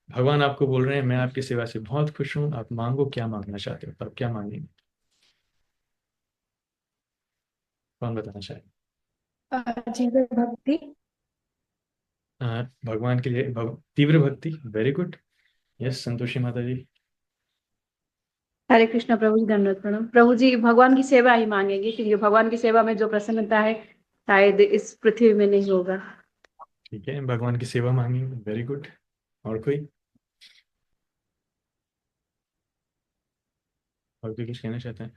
भगवान आपको बोल रहे हैं, मैं आपकी सेवा से बहुत खुश हूं, आप मांगो क्या मांगना चाहते हो, तो आप क्या मांगेंगे? कौन बताना चाहेंगे? जीवन भक्ति। भगवान के लिए तीव्र भक्ति, very good. Yes, Santoshi Mata जी। हरे कृष्णा प्रभु जी, दंडवत प्रणाम प्रभु जी। भगवान की सेवा ही मांगेंगे, क्योंकि भगवान की सेवा में जो प्रसन्नता है शायद इस पृथ्वी में नहीं होगा। ठीक है, भगवान की सेवा मांगेंगे, वेरी गुड। और कोई? और कोई कुछ कहना चाहते हैं?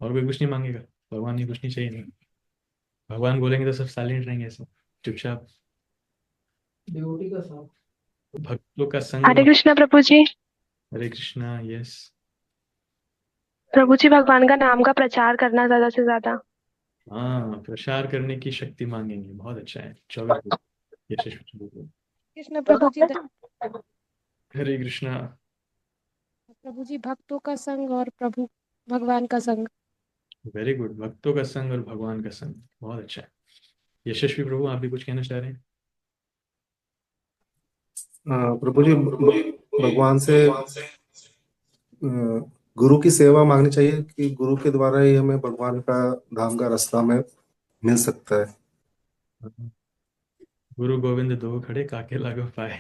और कोई कुछ नहीं मांगेगा? भगवान ही कुछ नहीं चाहिए? नहीं, भगवान बोलेंगे तो सब साइलेंट रहेंगे, सब चुपचाप। ड्यूटी का साथ। भक्तों का संग हरे कृष्णा प्रभु जी। हरे कृष्णा, यस। प्रभु जी, भगवान का नाम का प्रचार करना ज्यादा से ज्यादा। हाँ, प्रसार करने की शक्ति मांगेंगे, बहुत अच्छा है। 24 यशस्वी बोलो। कृष्ण प्रभु जी। हरे कृष्णा। प्रभु जी, भक्तों का संग और प्रभु भगवान का संग। वेरी गुड, भक्तों का संग और भगवान का संग, बहुत अच्छा है। यशस्वी प्रभु, आप भी कुछ कहना चाह रहे हैं? प्रभु जी, भगवान से गुरु की सेवा मांगनी चाहिए कि गुरु के द्वारा ही हमें भगवान का धाम का रास्ता में मिल सकता है। गुरु गोविंद दो खड़े, काके लागो पाए।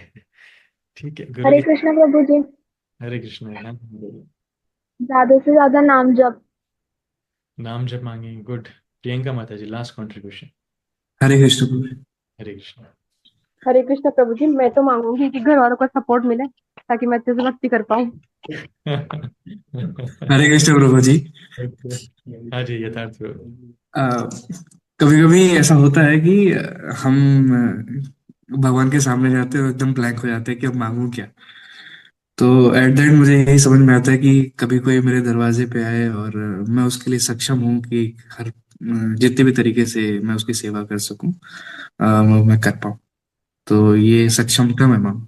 ठीक है, गुरु हरे की। कृष्णा प्रभु जी। हरे कृष्ण, हाँ, बोलो। ज्यादा से ज्यादा नाम जप। नाम जब मांगेंगे, गुड। प्रियंका माता जी, लास्ट कंट्रीब्यूशन। हरे कृष्ण प्रभु। हरे कृष्ण। हरे कृष्ण प्रभु जी, मैं तो मांगूंगी कि घर वालों का सपोर्ट मिले ताकि मैं अच्छे से भक्ति कर पाऊँ। हरे कृष्ण प्रभु जी। हाँ जी, यथार्थ प्रभु। कभी कभी ऐसा होता है कि हम भगवान के सामने जाते हैं और एकदम ब्लैंक हो जाते हैं कि अब मांगू क्या। तो एट द एंड मुझे यही समझ में आता है कि कभी कोई मेरे दरवाजे पे आए और मैं उसके लिए सक्षम हूँ कि हर जितने भी तरीके से मैं उसकी सेवा कर सकूं, वो मैं कर पाऊँ। तो ये सक्षमता मैं मांगू।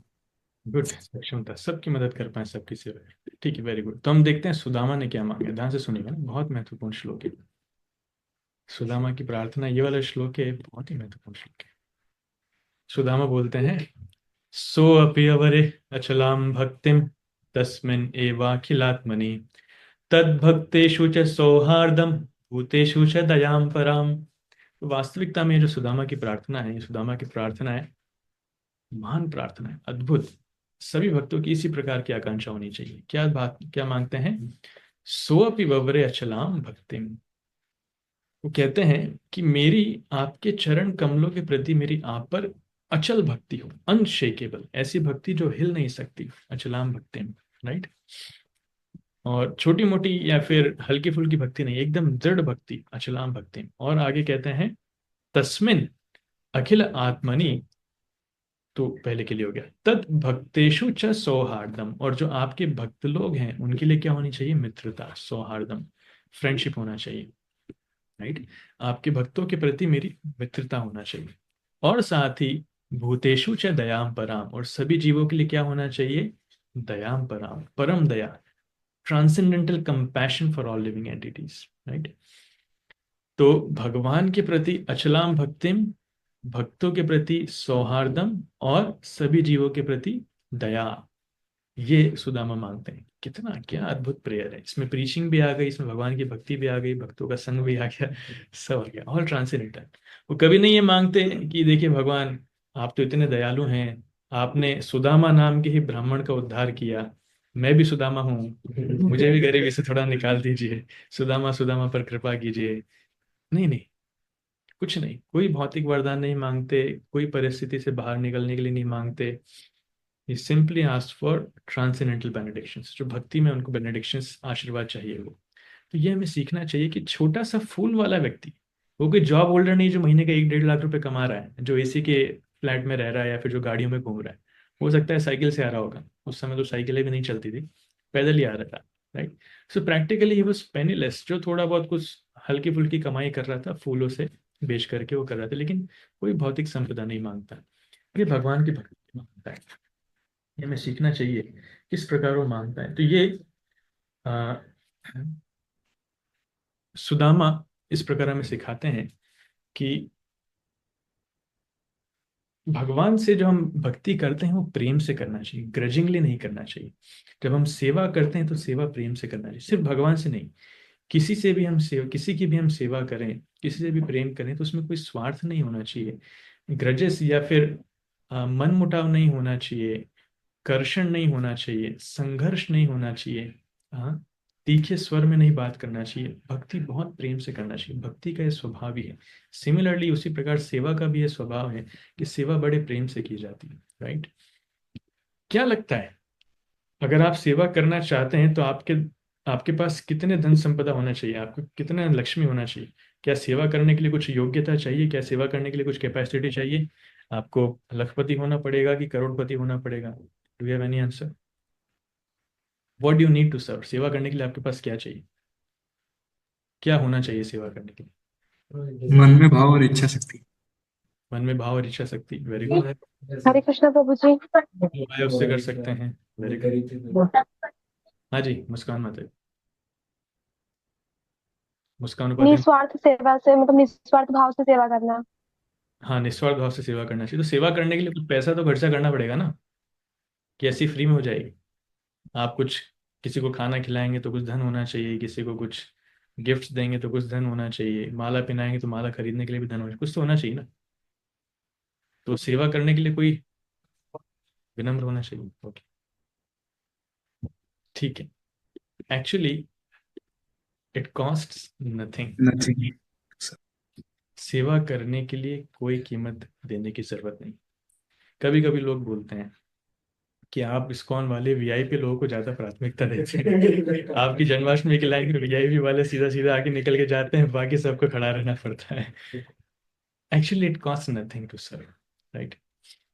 गुड, सक्षमता, सबकी मदद कर पाए, सबकी सेवा करें। ठीक है, वेरी गुड। तो हम देखते हैं सुदामा ने क्या मांगा। ध्यान से सुनिएगा, बहुत महत्वपूर्ण श्लोक है। सुदामा की प्रार्थना, ये वाला श्लोक है, बहुत ही महत्वपूर्ण श्लोक है। सुदामा बोलते हैं, सो अपि अवरे अचलां भक्तिम तस्मिन् एवाखिलात्मनि तद्भक्तेषु च सौहार्दम भूतेषु च दयां पराम। तो वास्तविकता में जो सुदामा की प्रार्थना है, ये सुदामा की प्रार्थना है, महान प्रार्थना है, अद्भुत। सभी भक्तों की इसी प्रकार की आकांक्षा होनी चाहिए। क्या बात, क्या मांगते हैं? सोअपि ववरे अचलाम भक्तिम। वो कहते हैं कि मेरी आपके चरण कमलों के प्रति मेरी आप पर अचल भक्ति हो, अनशेकेबल, ऐसी भक्ति जो हिल नहीं सकती, अचलाम भक्तिम, राइट। और छोटी मोटी या फिर हल्की फुल्की भक्ति नहीं, एकदम दृढ़ भक्ति, अचलाम भक्तिम। और आगे कहते हैं, तस्मिन अखिल आत्मनि, तो पहले के लिए हो गया, तद भक्तेषु च सौहार्दम, और जो आपके भक्त लोग हैं उनके लिए क्या होनी चाहिए? मित्रता, सौहार्दम, फ्रेंडशिप होना चाहिए, राइट। आपके भक्तों के प्रति मेरी मित्रता होना चाहिए। और साथ ही भूतेषु च दयाम पराम, और सभी जीवों के लिए क्या होना चाहिए? दयाम पराम, परम दया, transcendental compassion for all living entities, right. तो भगवान के प्रति अचलाम भक्तिम, भक्तों के प्रति सौहार्दम, और सभी जीवों के प्रति दया, ये सुदामा मांगते हैं। कितना, क्या अद्भुत प्रेयर है। इसमें प्रीचिंग भी आ गई, इसमें भगवान की भक्ति भी आ गई, भक्तों का संग भी आ गया, सब आ गया, ऑल ट्रांसेंडेंटल। वो कभी नहीं ये मांगते कि देखिए भगवान, आप तो इतने दयालु हैं, आपने सुदामा नाम के ही ब्राह्मण का उद्धार किया, मैं भी सुदामा हूँ, मुझे भी गरीबी से थोड़ा निकाल दीजिए, सुदामा सुदामा पर कृपा कीजिए। नहीं नहीं, कुछ नहीं, कोई भौतिक वरदान नहीं मांगते, कोई परिस्थिति से बाहर निकलने के लिए नहीं मांगते। ये सिंपली आस्क फॉर ट्रांसेंडेंटल बेनेडिक्शंस, जो भक्ति में उनको बेनेडिक्शंस, आशीर्वाद चाहिए वो। तो ये हमें सीखना चाहिए कि छोटा सा फूल वाला व्यक्ति, वो कोई जॉब होल्डर नहीं जो महीने का 1-1.5 लाख रुपए कमा रहा है, जो एसी के फ्लैट में रह रहा है या फिर जो गाड़ियों में घूम रहा है, हो सकता है साइकिल से आ रहा होगा, उस समय तो साइकिलें भी नहीं चलती थी, पैदल ही आ रहा था, right. So practically he was penniless, जो थोड़ा बहुत कुछ हल्की फुल्की कमाई कर रहा था फूलों से बेच करके वो कर रहा था, लेकिन कोई भौतिक संपदा नहीं मांगता, ये भगवान की भक्ति मांगता है। ये हमें सीखना चाहिए किस प्रकार वो मांगता है। तो ये आ, सुदामा इस प्रकार हमें सिखाते हैं कि भगवान से जो हम भक्ति करते हैं वो प्रेम से करना चाहिए, ग्रजिंगली नहीं करना चाहिए। जब हम सेवा करते हैं तो सेवा प्रेम से करना चाहिए, सिर्फ भगवान से नहीं, किसी से भी हम सेवा, किसी की भी हम सेवा करें, किसी से भी प्रेम करें, तो उसमें कोई स्वार्थ नहीं होना चाहिए, ग्रजेस या फिर मन मुटाव नहीं होना चाहिए, कर्षण नहीं होना चाहिए, संघर्ष नहीं होना चाहिए, हाँ, तीखे स्वर में नहीं बात करना चाहिए। भक्ति बहुत प्रेम से करना चाहिए, भक्ति का ये स्वभाव ही है। सिमिलरली उसी प्रकार सेवा का भी ये स्वभाव है कि सेवा बड़े प्रेम से की जाती है, राइट। क्या लगता है, अगर आप सेवा करना चाहते हैं तो आपके आपके पास कितने धन संपदा होना चाहिए, आपको कितना लक्ष्मी होना चाहिए? क्या सेवा करने के लिए कुछ योग्यता चाहिए? क्या सेवा करने के लिए कुछ कैपेसिटी चाहिए? आपको लखपति होना पड़ेगा कि करोड़पति होना पड़ेगा? Do you have any answer? What do need to serve? सेवा करने के लिए आपके पास क्या चाहिए, क्या होना चाहिए सेवा करने के लिए? मन में भाव और इच्छा शक्ति। मन में भाव और इच्छा शक्ति, वेरी गुड। हरे कृष्ण प्रभु जी। उपाय उससे कर सकते हैं, वेरी गुड। हाँ जी, मुस्कान माता जी। मुस्कान उपाध्याय। निस्वार्थ सेवा से मतलब निस्वार्थ भाव से सेवा करना। हाँ, निस्वार्थ भाव से सेवा करना चाहिए। तो सेवा करने के लिए कुछ पैसा तो खर्चा करना पड़ेगा ना, कि ऐसी फ्री में हो जाएगी? आप कुछ किसी को खाना खिलाएंगे तो कुछ धन होना चाहिए, किसी को कुछ गिफ्ट्स देंगे तो कुछ धन होना चाहिए, माला पहनाएंगे तो माला खरीदने के लिए भी धन होना चाहिए, कुछ तो होना चाहिए ना। तो सेवा करने के लिए कोई विनम्र होना चाहिए, ओके, ठीक है। Actually it costs nothing. Nothing. सेवा करने के लिए कोई कीमत देने की जरूरत नहीं। कभी कभी लोग बोलते हैं कि आप इस्कॉन वाले वीआईपी लोगों को ज्यादा प्राथमिकता देते हैं। आपकी जन्माष्टमी की लाइन में वीआईपी वाले सीधा सीधा आके निकल के जाते हैं, बाकी सबको खड़ा रहना पड़ता है। Actually it cost nothing to serve, right.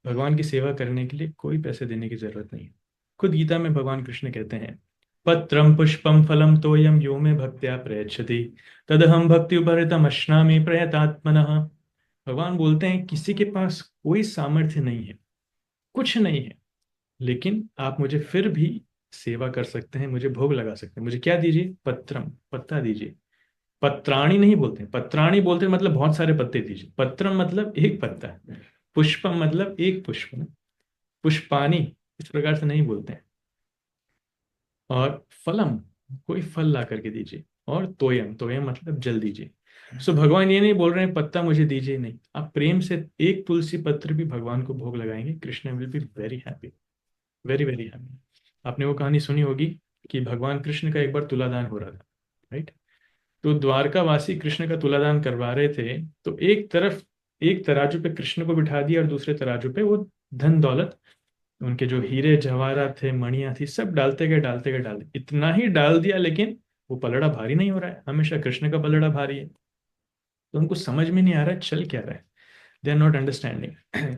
भगवान की सेवा करने के लिए कोई पैसे देने की जरूरत नहीं है। खुद गीता में भगवान कृष्ण कहते हैं, पत्रम पुष्पम फलम तोयम यो में भक्त्या प्रयच्छति तदहम भक्ति उपहृतम अश्नामि प्रयतात्मनः। भगवान बोलते हैं किसी के पास कोई सामर्थ्य नहीं है, कुछ नहीं है, लेकिन आप मुझे फिर भी सेवा कर सकते हैं, मुझे भोग लगा सकते हैं। मुझे क्या दीजिए? पत्रम, पत्ता दीजिए। पत्राणी नहीं बोलते, पत्राणी बोलते हैं मतलब बहुत सारे पत्ते दीजिए। पत्रम मतलब एक पत्ता, पुष्पम मतलब एक पुष्प, पुष्पानी इस प्रकार से नहीं बोलते हैं। और फलम, कोई फल ला करके दीजिए। और तोयम, तोयम मतलब जल दीजिए। सो भगवान ये नहीं बोल रहे हैं पत्ता मुझे दीजिए, नहीं, आप प्रेम से एक तुलसी पत्र भी भगवान को भोग लगाएंगे, Krishna will be very happy, very very happy. आपने वो कहानी सुनी होगी कि भगवान कृष्ण का एक बार तुलादान हो रहा था, राइट। तो द्वारकावासी कृष्ण का तुलादान करवा रहे थे, तो एक तरफ एक तराजू पे कृष्ण को बिठा दिया और दूसरे तराजू पे वो धन दौलत, उनके जो हीरे जवाहरात थे, मणियां थी, सब डालते गए डालते गए डालते, इतना ही डाल दिया लेकिन वो पलड़ा भारी नहीं हो रहा है। हमेशा कृष्ण का पलड़ा भारी है, तो उनको समझ में नहीं आ रहा है चल क्या रहा है, दे आर नॉट अंडरस्टैंडिंग।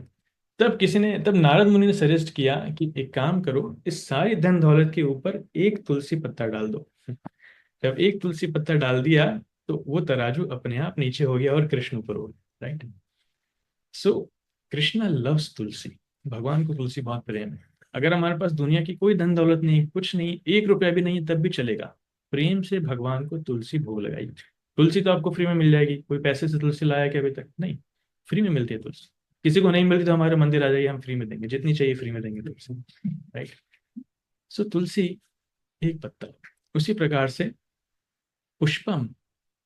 तब नारद मुनि ने सजेस्ट किया कि एक काम करो, इस सारी धन दौलत के ऊपर एक तुलसी पत्ता डाल दो। जब एक तुलसी पत्ता डाल दिया तो वो तराजू अपने आप नीचे हो गया और कृष्ण ऊपर हो गया, राइट। सो कृष्णा लव्स तुलसी, भगवान को तुलसी बहुत प्रेम है। अगर हमारे पास दुनिया की कोई धन दौलत नहीं, कुछ नहीं, एक रुपया भी नहीं, तब भी चलेगा, प्रेम से भगवान को तुलसी भोग लगाई। तुलसी तो आपको फ्री में मिल जाएगी, कोई पैसे से तुलसी लाया क्या अभी तक? नहीं, फ्री में मिलती है तुलसी। किसी को नहीं मिलती तो हमारे मंदिर आ जाइए, हम फ्री में देंगे, जितनी चाहिए फ्री में देंगे तुलसी, राइट। सो तुलसी एक पत्ता। उसी प्रकार से पुष्पम,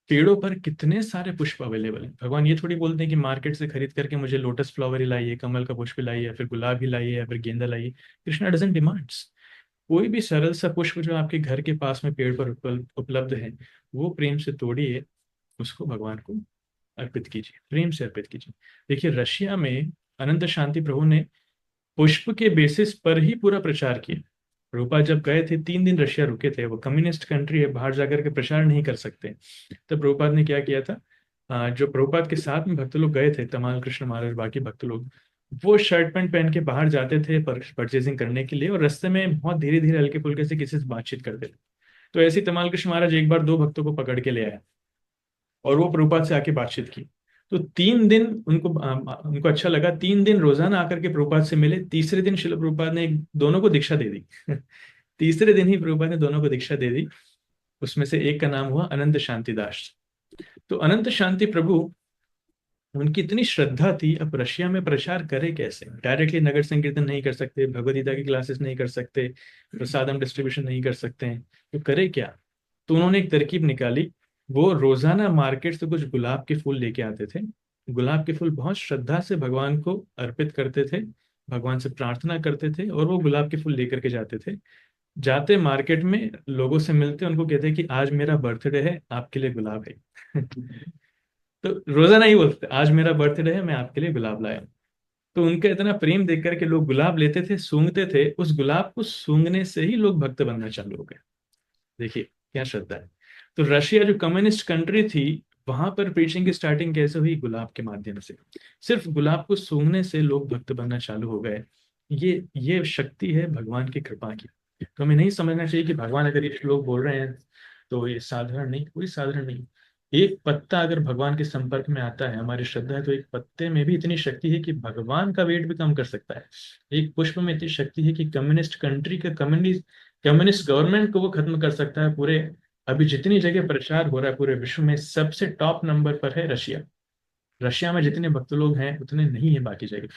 पेड़ों पर कितने सारे पुष्प अवेलेबल हैं। भगवान ये थोड़ी बोलते हैं कि मार्केट से खरीद करके मुझे लोटस फ्लावर ही लाइए, कमल का पुष्प लाइए, या फिर गुलाब ही लाइए, या फिर गेंदा लाइए। Krishna doesn't demands. कोई भी सरल सा पुष्प जो आपके घर के पास में पेड़ पर उपलब्ध है, वो प्रेम से तोड़िए, उसको भगवान को अर्पित कीजिए, प्रेम से अर्पित कीजिए। देखिए रशिया में अनंत शांति प्रभु ने पुष्प के बेसिस पर ही पूरा प्रचार किया। प्रभुपाद जब गए थे 3 दिन रशिया रुके थे, वो कम्युनिस्ट कंट्री है, बाहर जाकर के प्रचार नहीं कर सकते। तो प्रभुपाद ने क्या किया था, जो प्रभुपाद के साथ में भक्त लोग गए थे, तमाल कृष्ण महाराज बाकी भक्त लोग, वो शर्ट पैंट पहन के बाहर जाते थे परचेजिंग करने के लिए, और रास्ते में बहुत धीरे धीरे हल्के फुल्के से किसी से बातचीत करते थे। तो ऐसे ही तमाल कृष्ण महाराज एक बार 2 भक्तों को पकड़ के ले आया और वो प्रभुपाद से आके बातचीत की। तो 3 दिन उनको अच्छा लगा, 3 दिन रोजाना आकर के प्रभुपाद से मिले। तीसरे दिन शिल प्रभुपाद ने दोनों को दीक्षा दे दी। तीसरे दिन ही प्रभुपाद ने दोनों को दीक्षा दे दी। उसमें से एक का नाम हुआ अनंत शांति दास। तो अनंत शांति प्रभु, उनकी इतनी श्रद्धा थी, अब रशिया में प्रचार करे कैसे? डायरेक्टली नगर संकीर्तन नहीं कर सकते, भगवद गीता की क्लासेस नहीं कर सकते, प्रसादम डिस्ट्रीब्यूशन नहीं कर सकते हैं, तो करे क्या? तो उन्होंने एक तरकीब निकाली। वो रोजाना मार्केट से कुछ गुलाब के फूल लेके आते थे। गुलाब के फूल बहुत श्रद्धा से भगवान को अर्पित करते थे, भगवान से प्रार्थना करते थे, और वो गुलाब के फूल लेकर के जाते थे। जाते मार्केट में लोगों से मिलते, उनको कहते कि आज मेरा बर्थडे है, आपके लिए गुलाब है। तो रोजाना ही बोलते आज मेरा बर्थडे है, मैं आपके लिए गुलाब लाया हूं। तो उनका इतना प्रेम देख करके लोग गुलाब लेते थे, सूंघते थे, उस गुलाब को सूंघने से ही लोग भक्त बनना चालू हो गए। देखिए क्या श्रद्धा है। तो रशिया जो कम्युनिस्ट कंट्री थी, वहां पर प्रीचिंग की स्टार्टिंग कैसे हुई? गुलाब के माध्यम से। सिर्फ गुलाब को सूंघने से लोग भक्त बनना चालू हो गए। ये शक्ति है भगवान की कृपा की। तो हमें नहीं समझना चाहिए कि भगवान अगर ये लोग बोल रहे हैं तो ये साधारण नहीं, कोई साधारण नहीं। एक पत्ता अगर भगवान के संपर्क में आता है, हमारी श्रद्धा है, तो एक पत्ते में भी इतनी शक्ति है कि भगवान का वेट भी कम कर सकता है। एक पुष्प में इतनी शक्ति है कि कम्युनिस्ट कंट्री का कम्युनिस्ट गवर्नमेंट को वो खत्म कर सकता है। पूरे अभी जितनी जगह प्रचार हो रहा है पूरे विश्व में, सबसे टॉप नंबर पर है रशिया। रशिया में जितने भक्त लोग हैं उतने नहीं है बाकी जगह।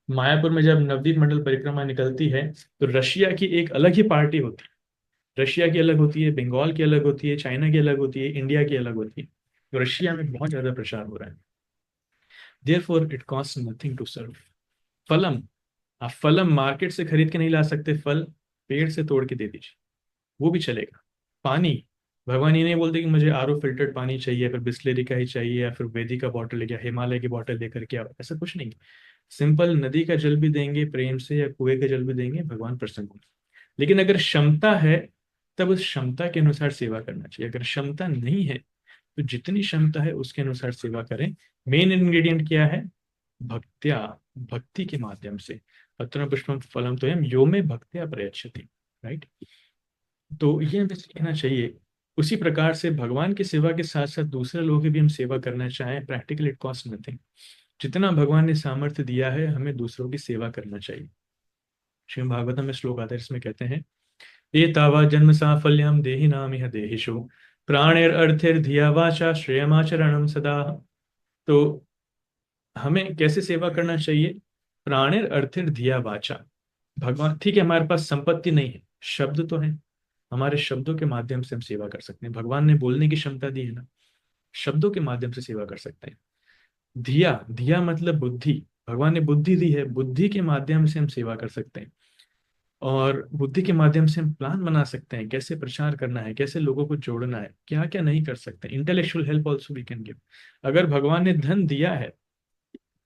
मायापुर में जब नवदीप मंडल परिक्रमा निकलती है, तो रशिया की एक अलग ही पार्टी होती है। रशिया की अलग होती है, बंगाल की अलग होती है, चाइना की अलग होती है, इंडिया की अलग होती है। तो रशिया में बहुत ज्यादा प्रचार हो रहा है। Therefore it cost nothing to serve. फलम, आप फलम मार्केट से खरीद के नहीं ला सकते, फल पेड़ से तोड़ के दे दीजिए, वो भी चलेगा। पानी, भगवान ये नहीं बोलते कि मुझे आरओ फिल्टर्ड पानी चाहिए, फिर बिस्लेरी का ही चाहिए, या फिर वेदी का बॉटल लेके, हिमालय की बॉटल लेकर के आओ, ऐसा कुछ नहीं। सिंपल नदी का जल भी देंगे प्रेम से, या कुएं का जल भी देंगे, भगवान प्रसन्न होंगे। लेकिन अगर क्षमता है, तब उस क्षमता के अनुसार सेवा करना चाहिए। अगर क्षमता नहीं है, तो जितनी क्षमता है उसके अनुसार सेवा करें। मेन इंग्रेडिएंट क्या है? भक्त्या, भक्ति के माध्यम से। पत्रम पुष्पम फलम तोयम यो में भक्त्या प्रयच्छति, राइट। तो ये हमें सीखना चाहिए। उसी प्रकार से भगवान की सेवा के साथ साथ दूसरे लोगों की भी हम सेवा करना चाहें, प्रैक्टिकली इट कॉस्ट नथिंग। जितना भगवान ने सामर्थ्य दिया है, हमें दूसरों की सेवा करना चाहिए। श्रीमद् भागवतम में श्लोक आता है, इसमें कहते हैं, ये तावा जन्म साफल्यम देहि नाम यह देहिषु प्राणेर अर्थिर धिया वाचा श्रेयमाचरणम सदा। तो हमें कैसे सेवा करना चाहिए? प्राणेर अर्थिर धिया वाचा। भगवान, ठीक है, हमारे पास संपत्ति नहीं है, शब्द तो है, हमारे शब्दों के माध्यम से हम सेवा कर सकते हैं। भगवान ने बोलने की क्षमता दी है ना, शब्दों के माध्यम से सेवा कर सकते हैं। धिया, धिया मतलब बुद्धि, भगवान ने बुद्धि दी है, बुद्धि के माध्यम से हम सेवा कर सकते हैं। और बुद्धि के माध्यम से हम प्लान बना सकते हैं, कैसे प्रचार करना है, कैसे लोगों को जोड़ना है, क्या क्या नहीं कर सकते। Intellectual help also we can give. अगर भगवान ने धन दिया है,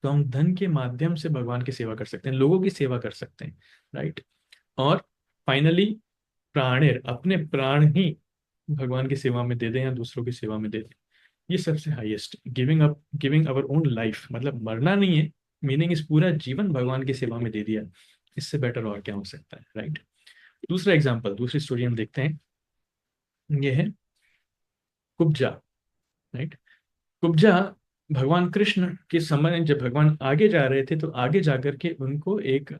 तो हम धन के माध्यम से भगवान की सेवा कर सकते हैं, लोगों की सेवा कर सकते हैं, राइट। और फाइनली प्राणेर, अपने प्राण ही भगवान की सेवा में दे दें या दूसरों की सेवा में दे दें, ये सबसे highest. Giving up, giving our own life, मतलब मरना नहीं है, मीनिंग इस पूरा जीवन भगवान की सेवा में दे दिया। इससे बेटर और क्या हो सकता है, राइट। दूसरा एग्जाम्पल, दूसरी स्टोरी हम देखते हैं। ये है कुब्जा, राइट। कुब्जा, भगवान कृष्ण के समय जब भगवान आगे जा रहे थे, तो आगे जाकर के उनको एक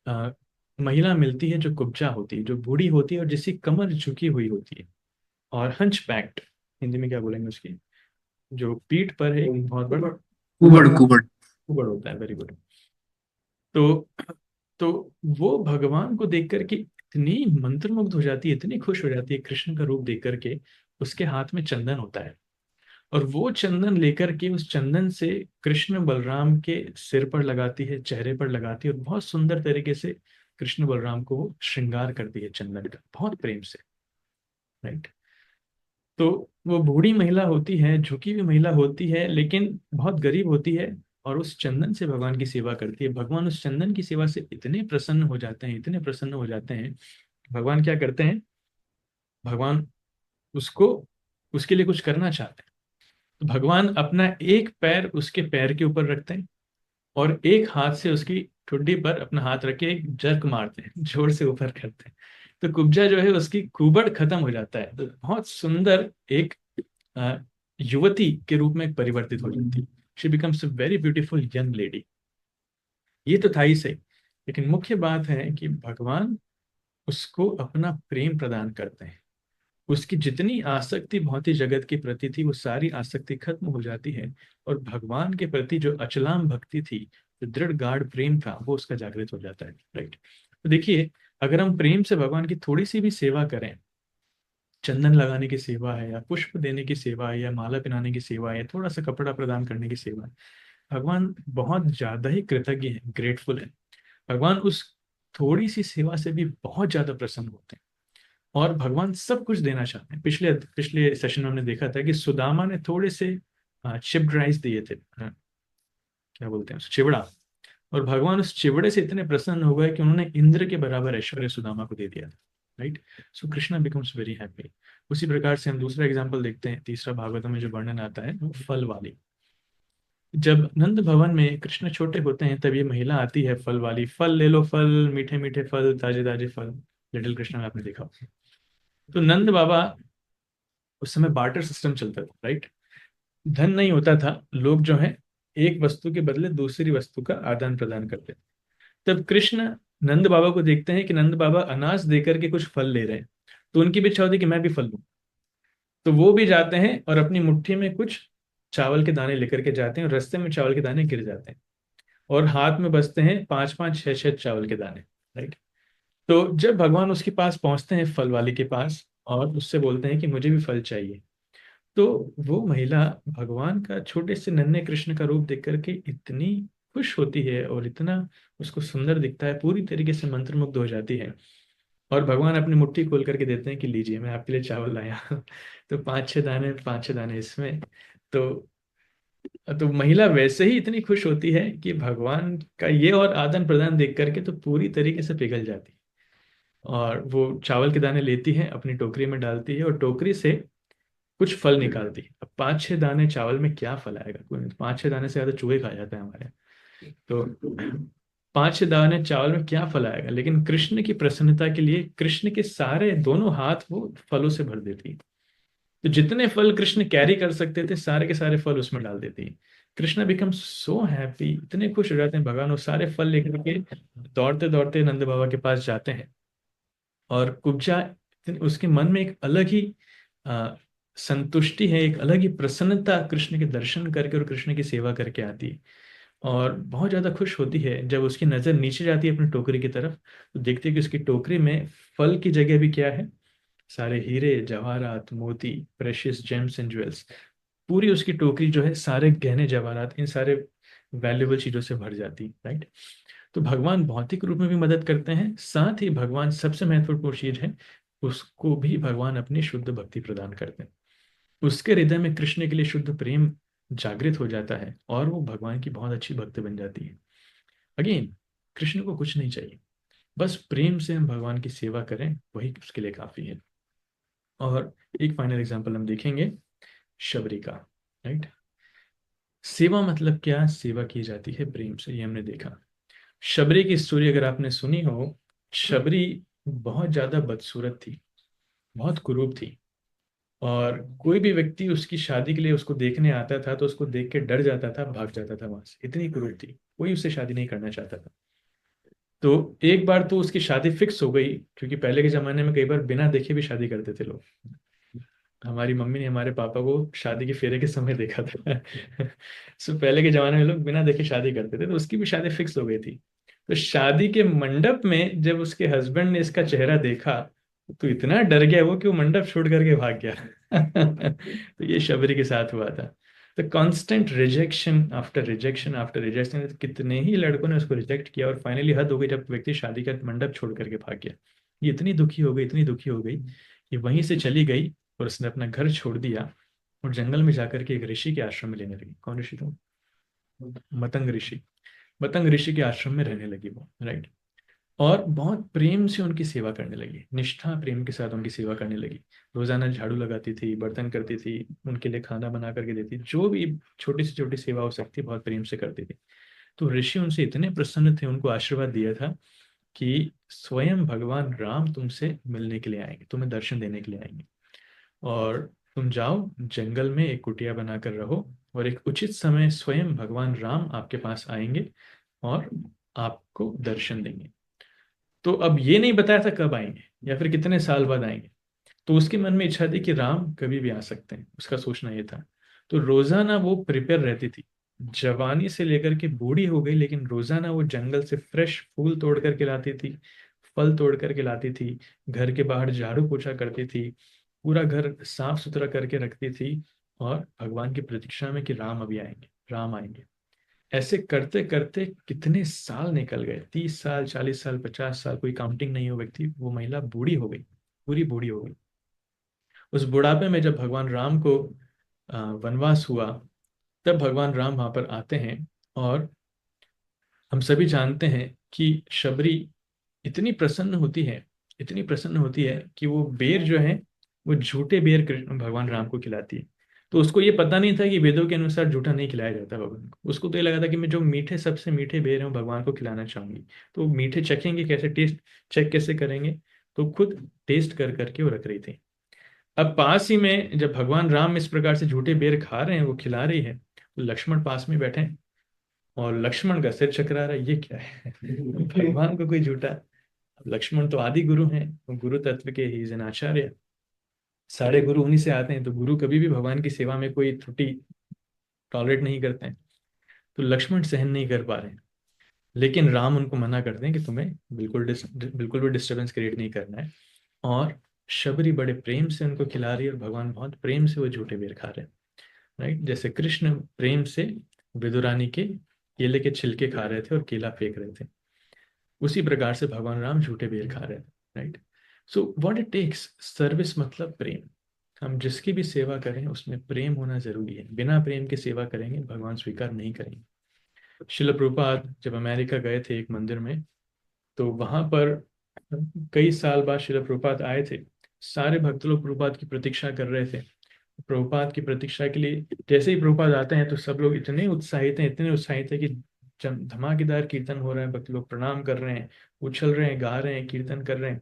अ, महिला मिलती है जो कुब्जा होती है, जो बूढ़ी होती है और जिसकी कमर झुकी हुई होती है, और हंच पैक्ट, हिंदी में क्या बोलेंगे उसकी, जो पीठ पर है एक बहुत बड़ा कुबड़ कुबड़। कुबड़ होता है, वेरी गुड। तो तो वो भगवान को देख करके इतनी मंत्रमुग्ध हो जाती है, इतनी खुश हो जाती है कृष्ण का रूप देख करके। उसके हाथ में चंदन होता है, और वो चंदन लेकर के उस चंदन से कृष्ण बलराम के सिर पर लगाती है, चेहरे पर लगाती है, और बहुत सुंदर तरीके से कृष्ण बलराम को वो श्रृंगार करती है चंदन का, बहुत प्रेम से, राइट। तो वो बूढ़ी महिला होती है, झुकी हुई महिला होती है, लेकिन बहुत गरीब होती है, और उस चंदन से भगवान की सेवा करती है। भगवान उस चंदन की सेवा से इतने प्रसन्न हो जाते हैं, इतने प्रसन्न हो जाते हैं। भगवान क्या करते हैं? भगवान उसको, उसके लिए कुछ करना चाहते हैं, तो भगवान अपना एक पैर उसके पैर के ऊपर रखते हैं, और एक हाथ से उसकी ठुड्डी पर अपना हाथ रख के एक जर्क मारते हैं, जोर से ऊपर करते हैं। तो कुब्जा जो है उसकी कुबड़ खत्म हो जाता है, तो बहुत सुंदर एक अ, युवती के रूप में परिवर्तित हो जाती है। She becomes a very beautiful young lady. ये तो था ही सही, लेकिन मुख्य बात है कि भगवान उसको अपना प्रेम प्रदान करते हैं। उसकी जितनी आसक्ति भौतिक जगत के प्रति थी, वो सारी आसक्ति खत्म हो जाती है, और भगवान के प्रति जो अचलाम भक्ति थी, जो दृढ़ गाढ़ प्रेम था, वो उसका जागृत हो जाता है, राइट। तो देखिए, अगर हम प्रेम से भगवान की थोड़ी सी भी सेवा करें, चंदन लगाने की सेवा है, या पुष्प देने की सेवा है, या माला पहनाने की सेवा है, या थोड़ा सा कपड़ा प्रदान करने की सेवा है, भगवान बहुत ज्यादा ही कृतज्ञ है, ग्रेटफुल है। भगवान उस थोड़ी सी सेवा से भी बहुत ज्यादा प्रसन्न होते हैं, और भगवान सब कुछ देना चाहते हैं। पिछले पिछले सेशन में हमने देखा था कि सुदामा ने थोड़े से चिप्ड राइस दिए थे, क्या बोलते हैं उसे, चिवड़ा, और भगवान उस चिवड़े से इतने प्रसन्न हो गए कि उन्होंने इंद्र के बराबर ऐश्वर्य सुदामा को दे दिया था, राइट। सो कृष्णा बिकम्स वेरी हैप्पी। उसी प्रकार से हम दूसरा एग्जाम्पल देखते हैं, तीसरा भागवत में जो वर्णन आता है वो फल वाली। जब नंद भवन में कृष्ण छोटे होते हैं, तब ये महिला आती है फल वाली, फल ले लो फल, मीठे मीठे फल, ताजे ताजे फल। लिटिल कृष्णा में आपने देखा होगा। तो नंद बाबा, उस समय बार्टर सिस्टम चलता था, राइट। धन नहीं होता था, लोग जो है एक वस्तु के बदले दूसरी वस्तु का आदान प्रदान करते थे। तब कृष्ण नंद बाबा को देखते हैं कि नंद बाबा अनाज देकर के कुछ फल ले रहे हैं, तो उनकी भी इच्छा होती है कि मैं भी फल लूं। तो वो भी जाते हैं और अपनी मुट्ठी में कुछ चावल के दाने लेकर के जाते हैं, और रास्ते में चावल के दाने गिर जाते हैं, और हाथ में बचते हैं 5-5 6-6 चावल के दाने, राइट। तो जब भगवान उसके पास पहुंचते हैं, फल वाली के पास, और उससे बोलते हैं कि मुझे भी फल चाहिए, तो वो महिला भगवान का छोटे से नन्हे कृष्ण का रूप देख करके इतनी खुश होती है, और इतना उसको सुंदर दिखता है, पूरी तरीके से मंत्रमुग्ध हो जाती है, और भगवान अपनी मुट्ठी खोल करके देते हैं कि लीजिए मैं आपके लिए चावल लाया तो 5-6 दाने 5-6 दाने इसमें। तो महिला वैसे ही इतनी खुश होती है कि भगवान का ये और आदान प्रदान देख करके तो पूरी तरीके से पिघल जाती है, और वो चावल के दाने लेती है, अपनी टोकरी में डालती है, और टोकरी से कुछ फल निकालती है। अब 5-6 दाने चावल में क्या फल आएगा? कोई नहीं, 5-6 दाने से ज्यादा चूहे खा जाते हैं हमारे। तो 5-6 दाने चावल में क्या फल आएगा? लेकिन कृष्ण की प्रसन्नता के लिए कृष्ण के सारे दोनों हाथ वो फलों से भर देती है। तो जितने फल कृष्ण कैरी कर सकते थे सारे के सारे फल उसमें डाल देती है। कृष्ण बिकम सो हैप्पी, इतने खुश हो जाते हैं भगवान, वो सारे फल लेकर के दौड़ते दौड़ते नंद बाबा के पास जाते हैं। और कुब्जा, उसके मन में एक अलग ही आ, संतुष्टि है, एक अलग ही प्रसन्नता कृष्ण के दर्शन करके और कृष्ण की सेवा करके आती है। और बहुत ज्यादा खुश होती है जब उसकी नजर नीचे जाती है अपनी टोकरी की तरफ, तो देखती है कि उसकी टोकरी में फल की जगह भी क्या है? सारे हीरे जवाहरात मोती, प्रेशियस जेम्स एंड ज्वेल्स। पूरी उसकी टोकरी जो है सारे गहने जवाहरात, इन सारे वैल्यूएबल चीजों से भर जाती, राइट। तो भगवान भौतिक रूप में भी मदद करते हैं, साथ ही भगवान सबसे महत्वपूर्ण चीज है, उसको भी भगवान अपनी शुद्ध भक्ति प्रदान करते हैं। उसके हृदय में कृष्ण के लिए शुद्ध प्रेम जागृत हो जाता है और वो भगवान की बहुत अच्छी भक्त बन जाती है। अगेन, कृष्ण को कुछ नहीं चाहिए, बस प्रेम से हम भगवान की सेवा करें, वही उसके लिए काफी है। और एक फाइनल एग्जांपल हम देखेंगे शबरी का, राइट। सेवा मतलब क्या? सेवा की जाती है प्रेम से, ये हमने देखा। शबरी की स्टोरी अगर आपने सुनी हो, शबरी बहुत ज्यादा बदसूरत थी, बहुत कुरूप थी, और कोई भी व्यक्ति उसकी शादी के लिए उसको देखने आता था तो उसको देख के डर जाता था, भाग जाता था वहां से, इतनी क्रूर थी, कोई उससे शादी नहीं करना चाहता था। तो एक बार तो उसकी शादी फिक्स हो गई, क्योंकि पहले के जमाने में कई बार बिना देखे भी शादी करते थे लोग। हमारी मम्मी ने हमारे पापा को शादी के फेरे के समय देखा था सो पहले के जमाने में लोग बिना देखे शादी करते थे, तो उसकी भी शादी फिक्स हो गई थी। तो शादी के मंडप में जब उसके हस्बैंड ने इसका चेहरा देखा तो इतना डर गया वो कि वो मंडप छोड़ करके भाग गया तो ये शबरी के साथ हुआ था। तो constant rejection after rejection after rejection, कितने ही लड़कों ने उसको रिजेक्ट किया, और फाइनली हद हो गई जब व्यक्ति शादी का मंडप छोड़ करके भाग गया। ये इतनी दुखी हो गई, इतनी दुखी हो गई कि वहीं से चली गई और उसने अपना घर छोड़ दिया और जंगल में जाकर के एक ऋषि के आश्रम में लेने लगी। कौन ऋषि था? मतंग ऋषि। मतंग ऋषि के आश्रम में रहने लगी वो, राइट। और बहुत प्रेम से उनकी सेवा करने लगी, निष्ठा प्रेम के साथ उनकी सेवा करने लगी। रोजाना झाड़ू लगाती थी, बर्तन करती थी, उनके लिए खाना बना करके देती, जो भी छोटी से छोटी सेवा हो सकती बहुत प्रेम से करती थी। तो ऋषि उनसे इतने प्रसन्न थे, उनको आशीर्वाद दिया था कि स्वयं भगवान राम तुमसे मिलने के लिए आएंगे, तुम्हें दर्शन देने के लिए आएंगे, और तुम जाओ जंगल में एक कुटिया बनाकर रहो, और एक उचित समय स्वयं भगवान राम आपके पास आएंगे और आपको दर्शन देंगे। तो अब ये नहीं बताया था कब आएंगे या फिर कितने साल बाद आएंगे, तो उसके मन में इच्छा थी कि राम कभी भी आ सकते हैं, उसका सोचना ये था। तो रोजाना वो प्रिपेयर रहती थी, जवानी से लेकर के बूढ़ी हो गई, लेकिन रोजाना वो जंगल से फ्रेश फूल तोड़ करके लाती थी, फल तोड़ करके लाती थी, घर के बाहर झाड़ू पोछा करती थी, पूरा घर साफ सुथरा करके रखती थी, और भगवान की प्रतीक्षा में कि राम अभी आएंगे, राम आएंगे। ऐसे करते करते कितने साल निकल गए, 30 साल, 40 साल, 50 साल, कोई काउंटिंग नहीं हो, व्यक्ति वो महिला बूढ़ी हो गई, पूरी बूढ़ी हो गई। उस बुढ़ापे में जब भगवान राम को वनवास हुआ, तब भगवान राम वहां पर आते हैं। और हम सभी जानते हैं कि शबरी इतनी प्रसन्न होती है, इतनी प्रसन्न होती है कि वो बेर जो है वो झूठे बेर कृष्ण भगवान राम को खिलाती है। तो उसको ये पता नहीं था कि वेदों के अनुसार झूठा नहीं खिलाया जाता भगवान को, उसको तो ये लगा था कि मैं जो मीठे सबसे मीठे बेर हैं वो भगवान को खिलाना चाहूंगी। तो मीठे चखेंगे कैसे, टेस्ट चेक कैसे करेंगे? तो खुद टेस्ट कर करके वो रख रही थी। अब पास ही में जब भगवान राम इस प्रकार से झूठे बेर खा रहे हैं, वो खिला रही है, तो लक्ष्मण पास में बैठे हैं, और लक्ष्मण का सिर चकरा रहा है, ये क्या है भगवान को कोई झूठा। लक्ष्मण तो आदि गुरु हैं, वो गुरु तत्व के ही जन आचार्य, सारे गुरु उन्हीं से आते हैं, तो गुरु कभी भी भगवान की सेवा में कोई त्रुटि टॉलरेट नहीं करते हैं। तो लक्ष्मण सहन नहीं कर पा रहे हैं, लेकिन राम उनको मना करते हैं कि तुम्हें बिल्कुल भी डिस्टरबेंस क्रिएट नहीं करना है। और शबरी बड़े प्रेम से उनको खिला रही है, और भगवान बहुत प्रेम से वो झूठे बेर खा रहे हैं, राइट। जैसे कृष्ण प्रेम से विदुरानी के केले के छिलके खा रहे थे और केला फेंक रहे थे, उसी प्रकार से भगवान राम झूठे बेर खा रहे थे, right. So what it takes, service मतलब प्रेम। हम जिसकी भी सेवा करें उसमें प्रेम होना जरूरी है। बिना प्रेम के सेवा करेंगे भगवान स्वीकार नहीं करेंगे। शिल प्रभुपाद जब अमेरिका गए थे एक मंदिर में, तो वहां पर कई साल बाद शिल प्रभुपाद आए थे। सारे भक्त लोग प्रभुपाद की प्रतीक्षा कर रहे थे। प्रभुपाद की प्रतीक्षा के लिए जैसे ही प्रभुपाद आते हैं तो सब लोग इतने उत्साहित हैं, इतने उत्साहित है कि धमाकेदार कीर्तन हो रहा है, भक्त लोग प्रणाम कर रहे हैं, उछल रहे हैं, गा रहे हैं, कीर्तन कर रहे हैं।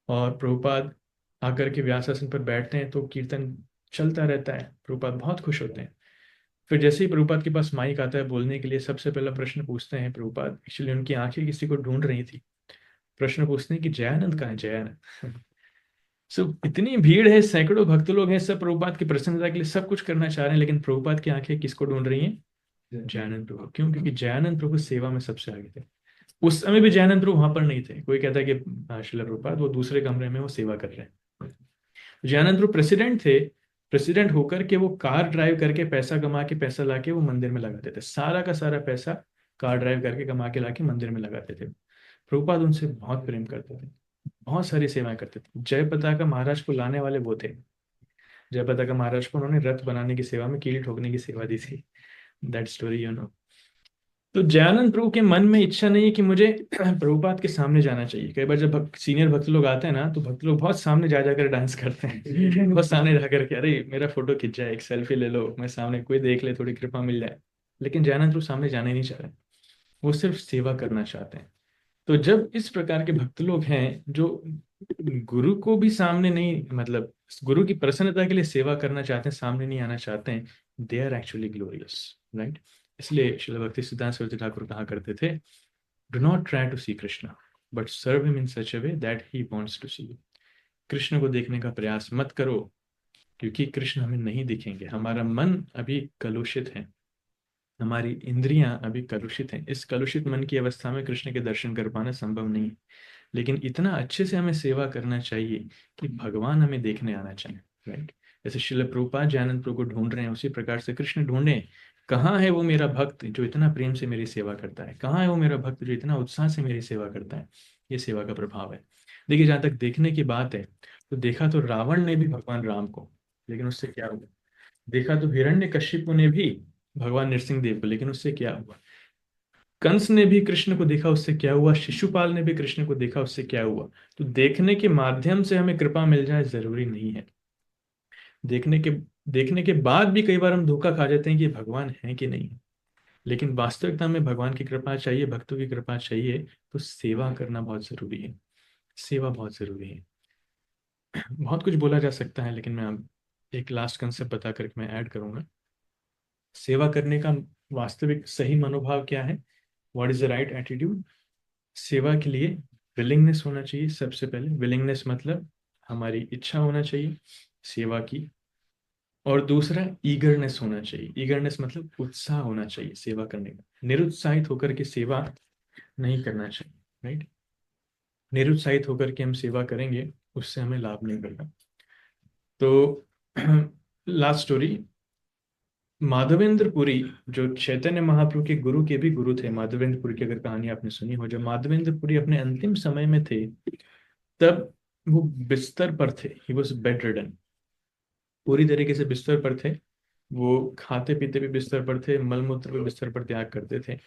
और प्रभुपाद आकर के व्यासासन पर बैठते हैं तो कीर्तन चलता रहता है। प्रभुपाद बहुत खुश होते हैं। फिर जैसे ही प्रभुपाद के पास माइक आता है बोलने के लिए, सबसे पहला प्रश्न पूछते हैं प्रभुपाद। एक्चुअली उनकी आंखें किसी को ढूंढ रही थी। प्रश्न पूछते हैं कि जयानंद कहाँ है, जयानंद। सो इतनी भीड़ है, सैकड़ों भक्त लोग हैं, सब प्रभुपाद की प्रसन्नता के लिए सब कुछ करना चाह रहे हैं, लेकिन प्रभुपाद की आंखें किसको ढूंढ रही हैं? जयानंद प्रभु। क्यों? क्योंकि जयानंद प्रभु सेवा में सबसे आगे थे। उस समय भी जयानंद प्रभु वहां पर नहीं थे। कोई कहता है कि श्रील प्रभुपाद वो दूसरे कमरे में वो सेवा कर रहे हैं। जयानंद प्रभु प्रेसिडेंट थे। प्रेसिडेंट होकर के वो कार ड्राइव करके पैसा कमा के पैसा लाके वो मंदिर में लगाते थे। सारा का सारा पैसा कार ड्राइव करके कमा के लाके मंदिर में लगाते थे। प्रभुपाद उनसे बहुत प्रेम करते थे, बहुत सारी सेवाएं करते थे। जय पताका महाराज को लाने वाले वो थे। जय पताका महाराज को उन्होंने रथ बनाने की सेवा में कील ठोकने की सेवा दी थी। That story you know. तो जयानंद प्रभु के मन में इच्छा नहीं है कि मुझे प्रभुपाद के सामने जाना चाहिए। कई बार जब सीनियर भक्त लोग आते हैं ना, तो भक्त लोग बहुत सामने जा जाकर डांस करते हैं। बहुत सामने जा करके, अरे मेरा फोटो खिंच जाए, एक सेल्फी ले लो, मैं सामने, कोई देख ले, थोड़ी कृपा मिल जाए। लेकिन जयानंद प्रभु सामने जाने नहीं चाह रहे, वो सिर्फ सेवा करना चाहते हैं। तो जब इस प्रकार के भक्त लोग हैं जो गुरु को भी सामने नहीं, मतलब गुरु की प्रसन्नता के लिए सेवा करना चाहते हैं, सामने नहीं आना चाहते हैं, they are actually glorious, right. इसलिए श्रील भक्ति सिद्धांत सरस्वती ठाकुर कहा करते थे, do not try to see Krishna but serve him in such a way that he wants to see you. Krishna को देखने का प्रयास मत करो, क्योंकि कृष्ण हमें नहीं दिखेंगे। हमारा मन अभी कलुषित है, हमारी इंद्रियां अभी कलुषित हैं। इस कलुषित मन की अवस्था में कृष्ण के दर्शन कर पाना संभव नहीं है। लेकिन इतना अच्छे से हमें सेवा करना चाहिए कि भगवान हमें देखने आना चाहिए, राइट। जैसे श्रील प्रभुपाद जयानंद प्रभु को ढूंढ रहे हैं, उसी प्रकार से कृष्ण ढूंढे, कहाँ है वो मेरा भक्त जो इतना प्रेम से मेरी सेवा करता है, कहाँ है वो मेरा भक्त जो इतना उत्साह से मेरी सेवा करता है। ये सेवा का प्रभाव है। देखिए, जहाँ तक देखने की बात है, तो देखा तो रावण ने भी भगवान राम को, लेकिन उससे क्या हुआ? देखा तो हिरण्यकशिपु ने भी भगवान नरसिंह देव को, लेकिन उससे क्या हुआ? कंस ने भी कृष्ण को देखा, उससे क्या हुआ? शिशुपाल ने भी कृष्ण को देखा, उससे क्या हुआ? तो देखने के माध्यम से हमें कृपा मिल जाए जरूरी नहीं है। देखने के बाद भी कई बार हम धोखा खा जाते हैं कि भगवान है कि नहीं है। लेकिन वास्तविकता में भगवान की कृपा चाहिए, भक्तों की कृपा चाहिए, तो सेवा करना बहुत जरूरी है। सेवा बहुत जरूरी है। बहुत कुछ बोला जा सकता है, लेकिन मैं अब एक लास्ट कंसेप्ट बता करके मैं ऐड करूंगा। सेवा करने का वास्तविक सही मनोभाव क्या है? What is the right attitude? सेवा के लिए विलिंगनेस होना चाहिए। सबसे पहले विलिंगनेस मतलब हमारी इच्छा होना चाहिए सेवा की। और दूसरा ईगरनेस होना चाहिए। ईगरनेस मतलब उत्साह होना चाहिए सेवा करने का। निरुत्साहित होकर के सेवा नहीं करना चाहिए, राइट। निरुत्साहित होकर के हम सेवा करेंगे, उससे हमें लाभ नहीं मिलेगा। तो लास्ट स्टोरी, माधवेंद्र पुरी जो चैतन्य महाप्रभु के गुरु के भी गुरु थे, माधवेंद्र पुरी की अगर कहानी आपने सुनी हो, जब माधवेंद्र पुरी अपने अंतिम समय में थे, तब वो बिस्तर पर थे। ही वॉज बेड रिडन, पूरी तरीके से बिस्तर पर थे। वो खाते पीते भी बिस्तर पर थे, मलमूत्र भी बिस्तर पर त्याग करते थे,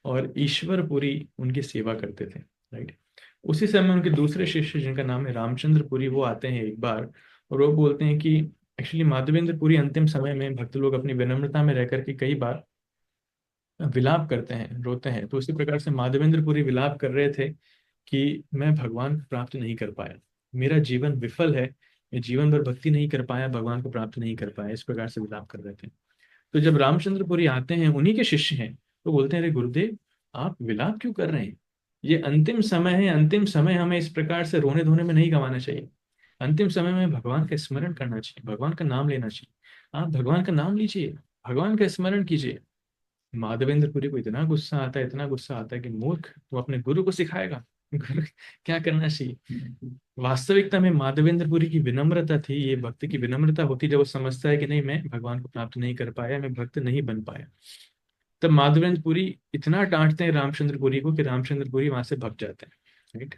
और ईश्वर पुरी उनकी सेवा करते थे, राइट। उसी समय उनके दूसरे शिष्य जिनका नाम है रामचंद्र पुरी, वो आते हैं एक बार, और वो बोलते हैं कि एक्चुअली माधवेंद्र पुरी अंतिम समय में भक्त लोग अपनी विनम्रता में रह करके कई बार विलाप करते हैं, रोते हैं। तो उसी प्रकार से माधवेंद्र पुरी विलाप कर रहे थे कि मैं भगवान को प्राप्त नहीं कर पाया, मेरा जीवन विफल है, मैं जीवन भर भक्ति नहीं कर पाया, भगवान को प्राप्त नहीं कर पाया, इस प्रकार से विलाप कर रहे थे। तो जब रामचंद्रपुरी आते हैं, उन्हीं के शिष्य हैं, तो बोलते हैं, अरे गुरुदेव, आप विलाप क्यों कर रहे हैं? ये अंतिम समय है, अंतिम समय हमें इस प्रकार से रोने धोने में नहीं गंवाना चाहिए। अंतिम समय में भगवान का स्मरण करना चाहिए, भगवान का नाम लेना चाहिए। आप भगवान का नाम लीजिए, भगवान का स्मरण कीजिए। माधवेंद्रपुरी को इतना गुस्सा आता है, इतना गुस्सा आता है कि मूर्ख, तो अपने गुरु को सिखाएगा गुरु क्या करना चाहिए। वास्तविकता में माधवेंद्रपुरी की विनम्रता थी, ये भक्त की विनम्रता होती जब वो समझता है कि नहीं, मैं भगवान को प्राप्त नहीं कर पाया, मैं भक्त नहीं बन पाया। तब माधवेंद्रपुरी इतना डांटते हैं रामचंद्रपुरी को कि रामचंद्रपुरी वहां से भग जाते हैं, राइट।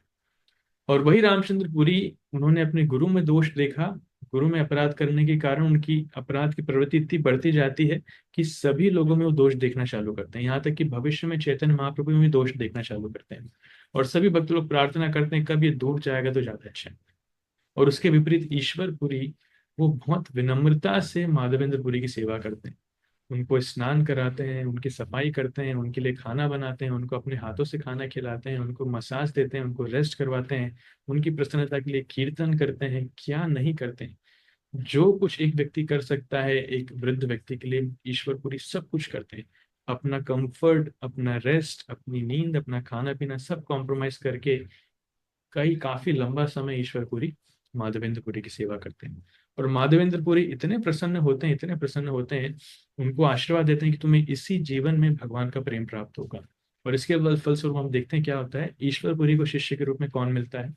और वही रामचंद्र पुरी, उन्होंने अपने गुरु में दोष देखा। गुरु में अपराध करने के कारण उनकी अपराध की प्रवृत्ति इतनी बढ़ती जाती है कि सभी लोगों में वो दोष देखना चालू करते हैं, यहाँ तक कि भविष्य में चैतन्य महाप्रभु में भी दोष देखना चालू करते हैं। और सभी भक्त लोग प्रार्थना करते हैं कब ये दूर जाएगा तो ज्यादा अच्छा है। और उसके विपरीत ईश्वर पुरी, वो बहुत विनम्रता से माधवेंद्र पुरी की सेवा करते हैं, उनको स्नान कराते हैं, उनकी सफाई करते हैं, उनके लिए खाना बनाते हैं, उनको अपने हाथों से खाना खिलाते हैं, उनको मसाज देते हैं, उनको रेस्ट करवाते हैं, उनकी प्रसन्नता के लिए कीर्तन करते हैं, क्या नहीं करते हैं। जो कुछ एक व्यक्ति कर सकता है एक वृद्ध व्यक्ति के लिए, ईश्वर पुरी सब कुछ करते हैं। अपना कंफर्ट, अपना रेस्ट, अपनी नींद, अपना खाना पीना सब कॉम्प्रोमाइज करके काफी लंबा समय ईश्वर पुरी माधवेंद्र पुरी की सेवा करते हैं। और माधवेंद्र पुरी इतने प्रसन्न होते हैं, इतने प्रसन्न होते हैं, उनको आशीर्वाद देते हैं कि तुम्हें इसी जीवन में भगवान का प्रेम प्राप्त होगा। और इसके फलस्वरूप हम देखते हैं क्या होता है, ईश्वर पुरी को शिष्य के रूप में कौन मिलता है?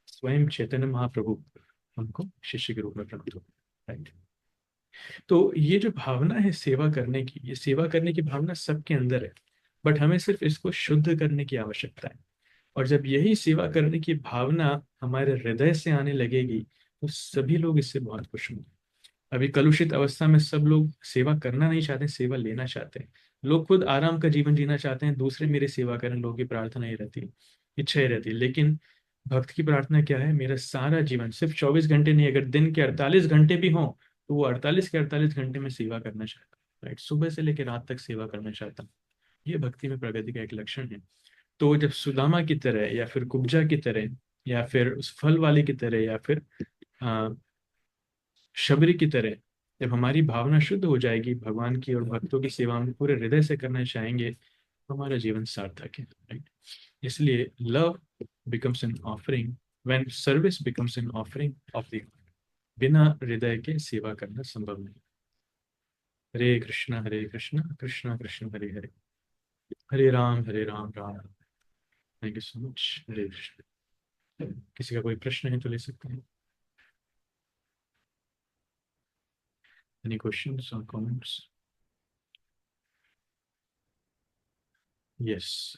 स्वयं चैतन्य महाप्रभु हमको शिष्य के रूप में प्राप्त होता है, राइट। तो ये जो भावना है सेवा करने की, ये सेवा करने की भावना सबके अंदर है, बट हमें सिर्फ इसको शुद्ध करने की आवश्यकता है। और जब यही सेवा करने की भावना हमारे हृदय से आने लगेगी तो सभी लोग इससे बहुत खुश होंगे। अभी कलुषित अवस्था में सब लोग सेवा करना नहीं चाहते, सेवा लेना चाहते हैं। लोग खुद आराम का जीवन जीना चाहते हैं, दूसरे मेरी सेवा करें, लोगों की प्रार्थना ही रहती है, इच्छा ही रहती है। लेकिन भक्त की प्रार्थना क्या है? मेरा सारा जीवन, सिर्फ 24 घंटे नहीं, अगर दिन के 48 घंटे भी हों तो वो 48 के 48 घंटे में सेवा करना चाहता है, राइट। सुबह से लेकर रात तक सेवा करना चाहता हूँ। ये भक्ति में प्रगति का एक लक्षण है। तो जब सुदामा की तरह या फिर कुब्जा की तरह या फिर उस फल वाले की तरह या फिर आ, शबरी की तरह जब हमारी भावना शुद्ध हो जाएगी, भगवान की और भक्तों की सेवा हम पूरे हृदय से करना चाहेंगे, तो हमारा जीवन सार्थक है, राइट। इसलिए love becomes an offering when service becomes an offering of the, बिना हृदय के सेवा करना संभव नहीं। Hare Krishna Krishna Krishna Hare Hare, Hare Ram Ram Ram. Thank you so much. Hare Krishna. किसी का कोई प्रश्न है तो ले सकते हैं। एनी क्वेश्चंस और comments? Yes,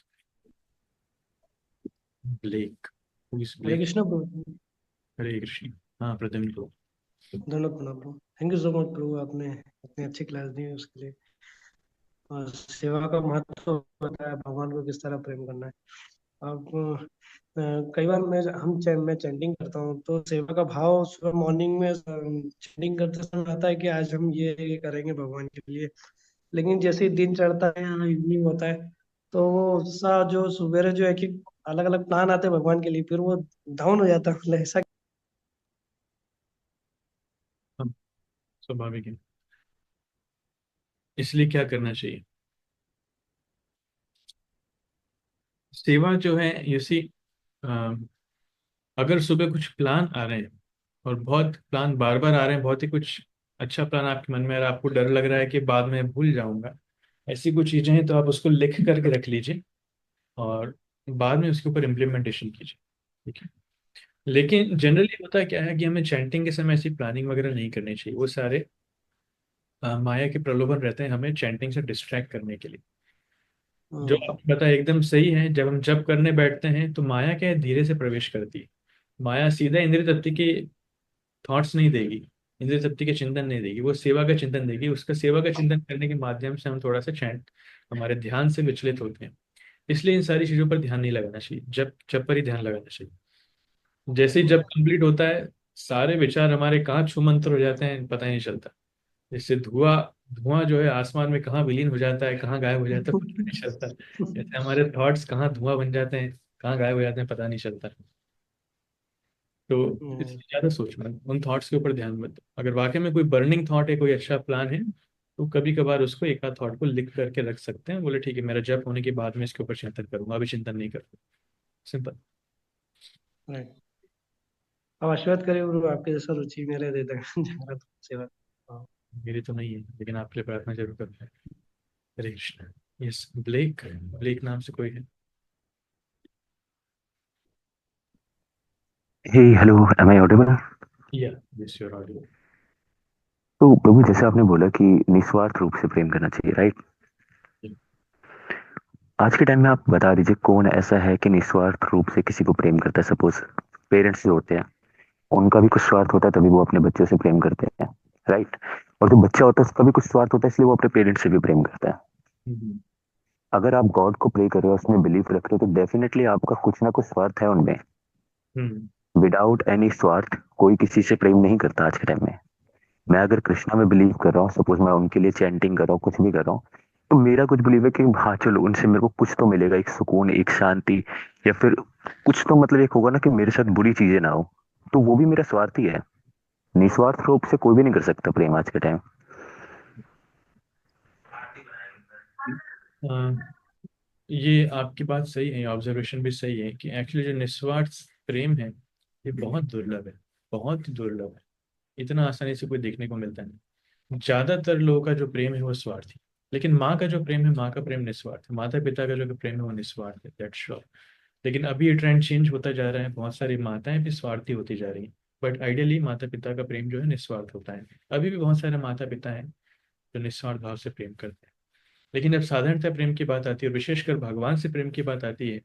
Blake, who is Hare Blake? Krishna प्रभु। हरे कृष्ण। हाँ, प्रद्युम्न को धन्यवाद प्रभु। थैंक यू सो मच प्रभु, आपने इतनी अच्छी क्लास दी उसके लिए, और सेवा का महत्व बताया, भगवान को किस तरह प्रेम करना है। अब कई बार मैं चैंटिंग करता हूँ तो सेवा का भाव सुबह मॉर्निंग में चैंटिंग करते समय आता है कि आज हम ये करेंगे भगवान के लिए। लेकिन जैसे ही दिन चढ़ता है या इवनिंग होता है तो वो उत्साह जो सुबह जो है कि अलग अलग प्लान आते हैं भगवान के लिए, फिर वो डाउन हो जाता है, मतलब ऐसा। हम स्वाभाविक है। इसलिए क्या करना चाहिए? सेवा जो है, यू सी, अगर सुबह कुछ प्लान आ रहे हैं और बहुत प्लान बार बार आ रहे हैं, बहुत ही कुछ अच्छा प्लान आपके मन में आ रहा है, आपको डर लग रहा है कि बाद में भूल जाऊंगा, ऐसी कुछ चीजें हैं, तो आप उसको लिख करके रख लीजिए और बाद में उसके ऊपर इम्प्लीमेंटेशन कीजिए, ठीक है। लेकिन जनरली होता क्या है कि हमें चैंटिंग के समय ऐसी प्लानिंग वगैरह नहीं करनी चाहिए। वो सारे माया के प्रलोभन रहते हैं हमें चैंटिंग से डिस्ट्रैक्ट करने के लिए। जो आपने बताया एकदम सही है। जब हम जप करने बैठते हैं तो माया क्या है, धीरे से प्रवेश करती है। माया सीधा इंद्रिय तृप्ति के थॉट्स नहीं देगी, इंद्रिय तृप्ति के चिंतन नहीं देगी, वो सेवा का चिंतन देगी। उसका सेवा का चिंतन करने के माध्यम से हम थोड़ा सा चैंट, हमारे ध्यान से विचलित होते हैं। इसलिए इन सारी चीजों पर ध्यान नहीं लगाना चाहिए, जब जब पर ही ध्यान लगाना चाहिए। जैसे ही जब कंप्लीट होता है, सारे विचार हमारे कहाँ छूमंतर हो जाते हैं पता ही नहीं चलता। जैसे धुआं, धुआं जो है आसमान में कहाँ विलीन हो जाता है, कहाँ गायब हो जाता है, पता नहीं चलता। जैसे हमारे थॉट्स कहाँ धुआं बन जाते हैं, कहाँ गायब हो जाते हैं, पता नहीं चलता। तो इसलिए ज्यादा सोचना, उन थॉट्स के ऊपर ध्यान मत दो। अगर वाकई में कोई बर्निंग थॉट है, कोई अच्छा प्लान है, तो कभी कभार उसको एक आध थॉट को लिख करके रख सकते हैं। बोले ठीक है, मेरा जब होने के बाद में इसके ऊपर चिंतन करूंगा, अभी चिंतन नहीं करूंगा। सिंपल। राइट। अब आशीर्वाद करिए गुरु, आपके जैसा रुचि मेरे दे देगा जगन्नाथ सेवा। हाँ। मेरी तो नहीं है, लेकिन आपके लिए प्रार्थना जरूर करना है। हरे कृष्ण। यस, ब्लेक, ब्लेक नाम से कोई है? हे हेलो, एम आई ऑडिबल? या, यस योर ऑडियो। तो प्रभु, जैसे आपने बोला कि निस्वार्थ रूप से प्रेम करना चाहिए, राइट? आज के टाइम में आप बता दीजिए कौन ऐसा है कि निस्वार्थ रूप से किसी को प्रेम करता है। सपोज पेरेंट्स जो होते हैं उनका भी कुछ स्वार्थ होता है, तभी वो अपने बच्चों से प्रेम करते हैं, राइट। और जो बच्चा होता है उसका भी कुछ स्वार्थ होता है, इसलिए वो अपने पेरेंट्स से भी प्रेम करता है। हम्म, अगर आप गॉड को प्रे कर रहे हो, उसमें बिलीफ रख रहे हो, तो डेफिनेटली आपका कुछ ना कुछ स्वार्थ है उनमें। हम्म, विदाउट एनी स्वार्थ कोई किसी से प्रेम नहीं करता आज के टाइम में। मैं अगर कृष्णा में बिलीव कर रहा हूँ, सपोज मैं उनके लिए चैंटिंग कर रहा हूँ, कुछ भी कर रहा हूँ, तो मेरा कुछ बिलीव है कि हाँ चलो उनसे मेरे को कुछ तो मिलेगा, एक सुकून, एक शांति, या फिर कुछ तो मतलब एक होगा ना कि मेरे साथ बुरी चीजें ना हो। तो वो भी मेरा स्वार्थ ही है। निस्वार्थ रूप से कोई भी नहीं कर सकता प्रेम आज के टाइम। ये आपकी बात सही है, ऑब्जर्वेशन भी सही है कि एक्चुअली जो निस्वार्थ प्रेम है ये बहुत दुर्लभ है, बहुत दुर्लभ है। इतना आसानी से कोई देखने को मिलता नहीं। ज्यादातर लोगों का जो प्रेम है वो स्वार्थी। लेकिन माँ का जो प्रेम है, माँ का प्रेम निस्वार्थ है। माता पिता का जो प्रेम है वो निस्वार्थ है, दैट्स श्योर। लेकिन अभी ये ट्रेंड चेंज होता जा रहा है, बहुत सारी माताएं भी स्वार्थी होती जा रही हैं। बट आइडियली माता पिता का प्रेम जो है निस्वार्थ होता है। अभी भी बहुत सारे माता पिता हैं जो निस्वार्थ भाव से प्रेम करते हैं। लेकिन जब साधारणतः प्रेम की बात आती है और विशेषकर भगवान से प्रेम की बात आती है,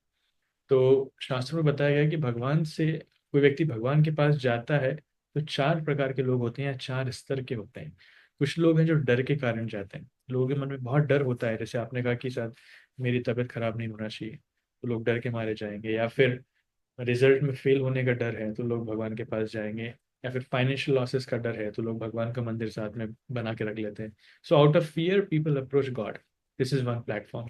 तो शास्त्रों में बताया गया है कि भगवान से कोई व्यक्ति भगवान के पास जाता है तो चार प्रकार के लोग होते हैं या चार स्तर के होते हैं। कुछ लोग हैं जो डर के कारण जाते हैं। लोगों के मन में बहुत डर होता है, जैसे आपने कहा कि शायद मेरी तबीयत खराब नहीं होना चाहिए, तो लोग डर के मारे जाएंगे। या फिर रिजल्ट में फेल होने का डर है तो लोग भगवान के पास जाएंगे। या फिर फाइनेंशियल लॉसेस का डर है तो लोग भगवान का मंदिर साथ में बना के रख लेते हैं। So out of fear people approach God. This is one platform.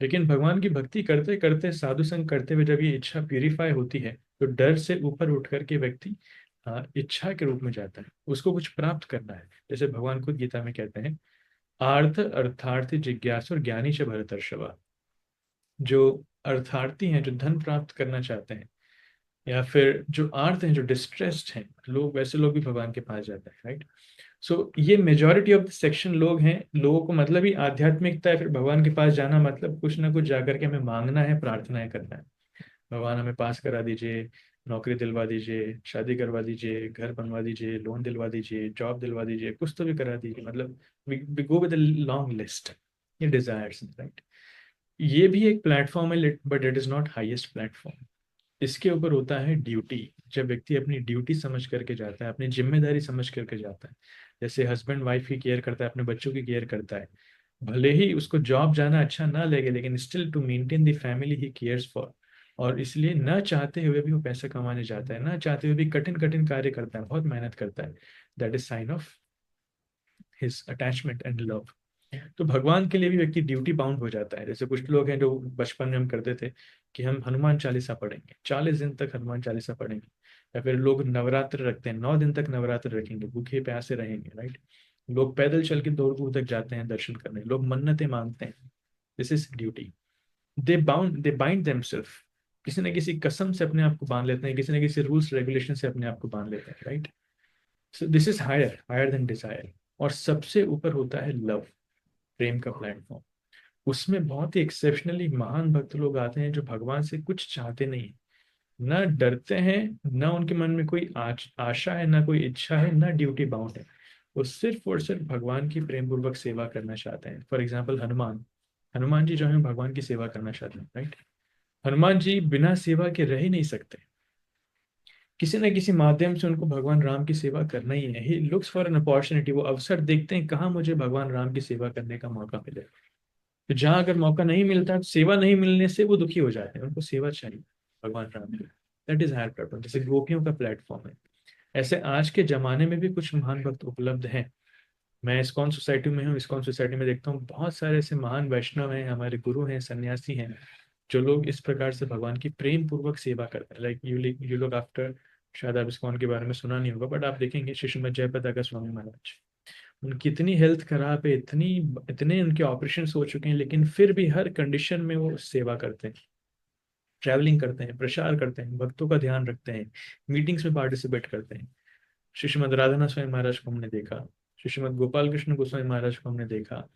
लेकिन भगवान की भक्ति करते करते, साधु संग करते हुए जब ये इच्छा प्यूरिफाई होती है, तो डर से ऊपर उठ करके व्यक्ति इच्छा के रूप में जाता है। उसको कुछ प्राप्त करना है। जैसे भगवान खुद गीता में कहते हैं, आर्थ अर्थार्थी जिज्ञासु और ज्ञानी च भरतर्षभा। जो अर्थार्थी हैं, जो धन प्राप्त करना चाहते हैं, या फिर जो आर्थ हैं, जो डिस्ट्रेस्ड हैं लोग, वैसे लोग भी भगवान के पास जाते हैं, राइट। सो ये मेजोरिटी ऑफ द सेक्शन लोग हैं। लोगों को मतलब ही आध्यात्मिकता है, फिर भगवान के पास जाना मतलब कुछ ना कुछ जाकर के हमें मांगना है, प्रार्थनाएं करना है। भगवान हमें पास करा दीजिए, नौकरी दिलवा दीजिए, शादी करवा दीजिए, घर बनवा दीजिए, लोन दिलवा दीजिए, जॉब दिलवा दीजिए, कुछ तो भी करा दीजिए। मतलब we go with long list, ये डिजायर्स, राइट। ये भी एक प्लेटफॉर्म है, but it is not highest platform. इसके ऊपर होता है ड्यूटी। जब व्यक्ति अपनी ड्यूटी समझ करके जाता है, अपनी जिम्मेदारी समझ करके जाता है, जैसे हस्बैंड वाइफ की केयर करता है, अपने बच्चों की केयर करता है। भले ही उसको जॉब जाना अच्छा ना लगे, लेकिन still to maintain the family he cares for. और इसलिए न चाहते हुए भी वो पैसा कमाने जाता है, न चाहते हुए भी कठिन कठिन कार्य करता है, बहुत मेहनत करता है। That is sine of his attachment and love. तो भगवान के लिए भी व्यक्ति ड्यूटी बाउंड हो जाता है। जैसे कुछ लोग हैं जो बचपन में हम करते थे कि हम हनुमान चालीसा पढ़ेंगे, 40 दिन तक हनुमान चालीसा पढ़ेंगे। या फिर लोग नवरात्र रखते हैं, 9 दिन तक नवरात्र रखेंगे, भूखे प्यासे रहेंगे, राइट। लोग पैदल चल के दूर दूर तक जाते हैं दर्शन करने, लोग मन्नतें मांगते हैं। This is duty. They bind themselves. किसी न किसी कसम से अपने आप को बांध लेते हैं, किसी न किसी रूल्स रेगुलेशन से अपने आप को बांध लेते हैं, right. So this is higher higher than desire. और सबसे ऊपर होता है लव, प्रेम का प्लेटफॉर्म। उसमें बहुत ही एक्सेप्शनली महान भक्त लोग आते हैं जो भगवान से कुछ चाहते नहीं, ना डरते हैं, ना उनके मन में कोई आशा है, ना कोई इच्छा है, ना ड्यूटी बाउंड है। वो सिर्फ और सिर्फ भगवान की प्रेम पूर्वक सेवा करना चाहते हैं। For example Hanuman. हनुमान जी जो है भगवान की सेवा करना चाहते हैं, राइट। हनुमान जी बिना सेवा के रह ही नहीं सकते। किसी न किसी माध्यम से उनको भगवान राम की सेवा करना ही है। He looks for an opportunity. वो अवसर देखते हैं कहाँ मुझे भगवान राम की सेवा करने का मौका मिले। तो जहां अगर मौका नहीं मिलता, सेवा नहीं मिलने से वो दुखी हो जाते हैं, उनको सेवा चाहिए भगवान राम की। दैट इज हायर प्लेटफॉर्म, जैसे गोपियों का प्लेटफॉर्म है। ऐसे आज के जमाने में भी कुछ महान भक्त उपलब्ध हैं। मैं इस्कॉन सोसाइटी में हूँ, इस्कॉन सोसाइटी में देखता हूँ बहुत सारे ऐसे महान वैष्णव हैं, हमारे गुरु हैं, सन्यासी हैं, जो लोग इस प्रकार से भगवान की प्रेम पूर्वक सेवा करते हैं। लाइक यू लुक आफ्टर, शायद आप इस्कॉन के बारे में सुना नहीं होगा, बट आप देखेंगे शिशुमत जयप्रदा स्वामी महाराज। उनकी इतनी हेल्थ खराब है, इतने उनके ऑपरेशन हो चुके हैं, लेकिन फिर भी हर कंडीशन में वो सेवा करते हैं, ट्रैवलिंग करते हैं, प्रचार करते हैं, भक्तों का ध्यान रखते हैं, मीटिंग्स में पार्टिसिपेट करते हैं। श्रीमद राधानाथ स्वामी महाराज को हमने देखा, श्रीमद गोपाल कृष्ण गोस्वामी महाराज को हमने देखा।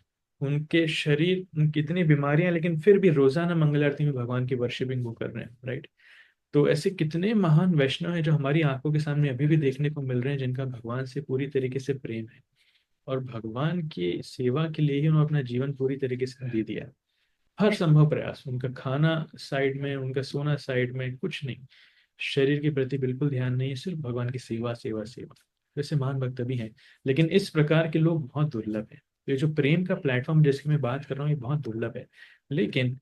उनके शरीर, उनकी इतनी बीमारियां, लेकिन फिर भी रोजाना मंगल आरती में भगवान की वर्शिपिंग वो कर रहे हैं, राइट। तो ऐसे कितने महान वैष्णव हैं जो हमारी आंखों के सामने अभी भी देखने को मिल रहे हैं, जिनका भगवान से पूरी तरीके से प्रेम है। और भगवान की सेवा के लिए ही उन्होंने अपना जीवन पूरी तरीके से दे दिया। हर संभव प्रयास, उनका खाना साइड में, उनका सोना साइड में, कुछ नहीं, शरीर के प्रति बिल्कुल ध्यान नहीं है, सिर्फ भगवान की सेवा सेवा सेवा। वैसे महान भक्त भी हैं, लेकिन इस प्रकार के लोग बहुत दुर्लभ हैं। तो ये जो प्रेम का प्लेटफॉर्म जिसकी मैं बात कर रहा हूँ, ये बहुत दुर्लभ है। लेकिन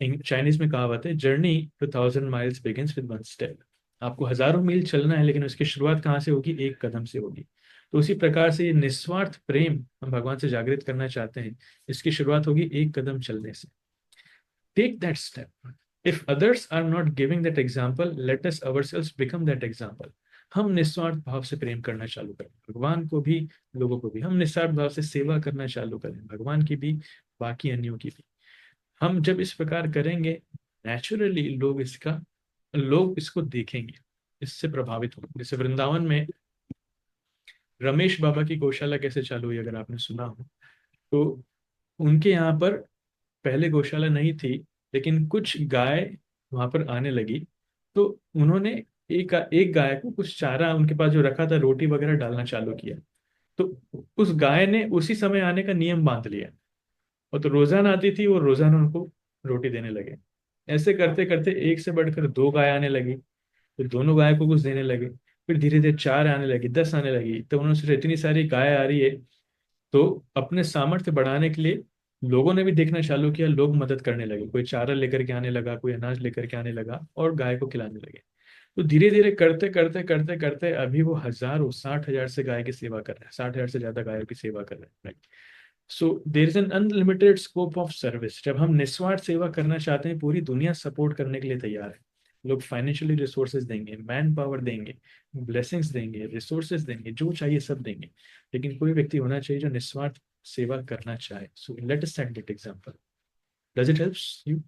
चाइनीज में कहावत है, journey to 1000 miles begins with one step. आपको हजारों मील चलना है, लेकिन उसकी शुरुआत कहाँ से होगी? एक कदम से होगी। तो उसी प्रकार से ये निस्वार्थ प्रेम हम भगवान से जागृत करना चाहते हैं, इसकी शुरुआत होगी एक कदम चलने से। Take that step. If others are not giving that example, let us ourselves become that example. हम निस्वार्थ भाव से प्रेम करना चालू करें, भगवान को भी, लोगों को भी। हम निस्वार्थ भाव से सेवा करना चालू करें, भगवान की भी, बाकी अन्यों की भी। हम जब इस प्रकार करेंगे, नेचुरली लोग इसको देखेंगे, इससे प्रभावित होंगे। जैसे वृंदावन में रमेश बाबा की गौशाला कैसे चालू हुई, अगर आपने सुना हो तो। उनके यहाँ पर पहले गौशाला नहीं थी, लेकिन कुछ गाय वहां पर आने लगी, तो उन्होंने एक एक गाय को कुछ चारा उनके पास जो रखा था, रोटी वगैरह डालना चालू किया। तो उस गाय ने उसी समय आने का नियम बांध लिया, और तो रोजाना आती थी और रोजाना उनको रोटी देने लगे। ऐसे करते करते एक से बढ़कर दो गाय आने लगी, फिर दोनों गाय को कुछ देने लगे, फिर धीरे धीरे चार आने लगी, 10 आने लगी। तो उन्होंने सोचा इतनी सारी गाय आ रही है, तो अपने सामर्थ्य बढ़ाने के लिए लोगों ने भी देखना चालू किया, लोग मदद करने लगे। कोई चारा लेकर के आने लगा, कोई अनाज लेकर के आने लगा, और गाय को खिलाने लगे। तो धीरे धीरे करते करते करते करते अभी वो हजारों, 60,000 से गाय की सेवा कर रहे हैं, 60,000 से ज्यादा गायों की सेवा कर रहे हैं। So there is an unlimited scope of service. जब हम निस्वार्थ सेवा करना चाहते हैं, पूरी दुनिया सपोर्ट करने के लिए तैयार है। लोग फाइनेंशियली रिसोर्सेज देंगे, मैन पावर देंगे, ब्लेसिंग्स देंगे, रिसोर्सेज देंगे, जो चाहिए सब देंगे। लेकिन कोई व्यक्ति होना चाहिए जो निस्वार्थ सेवा करना चाहे। So let us set that example. Does it helps you?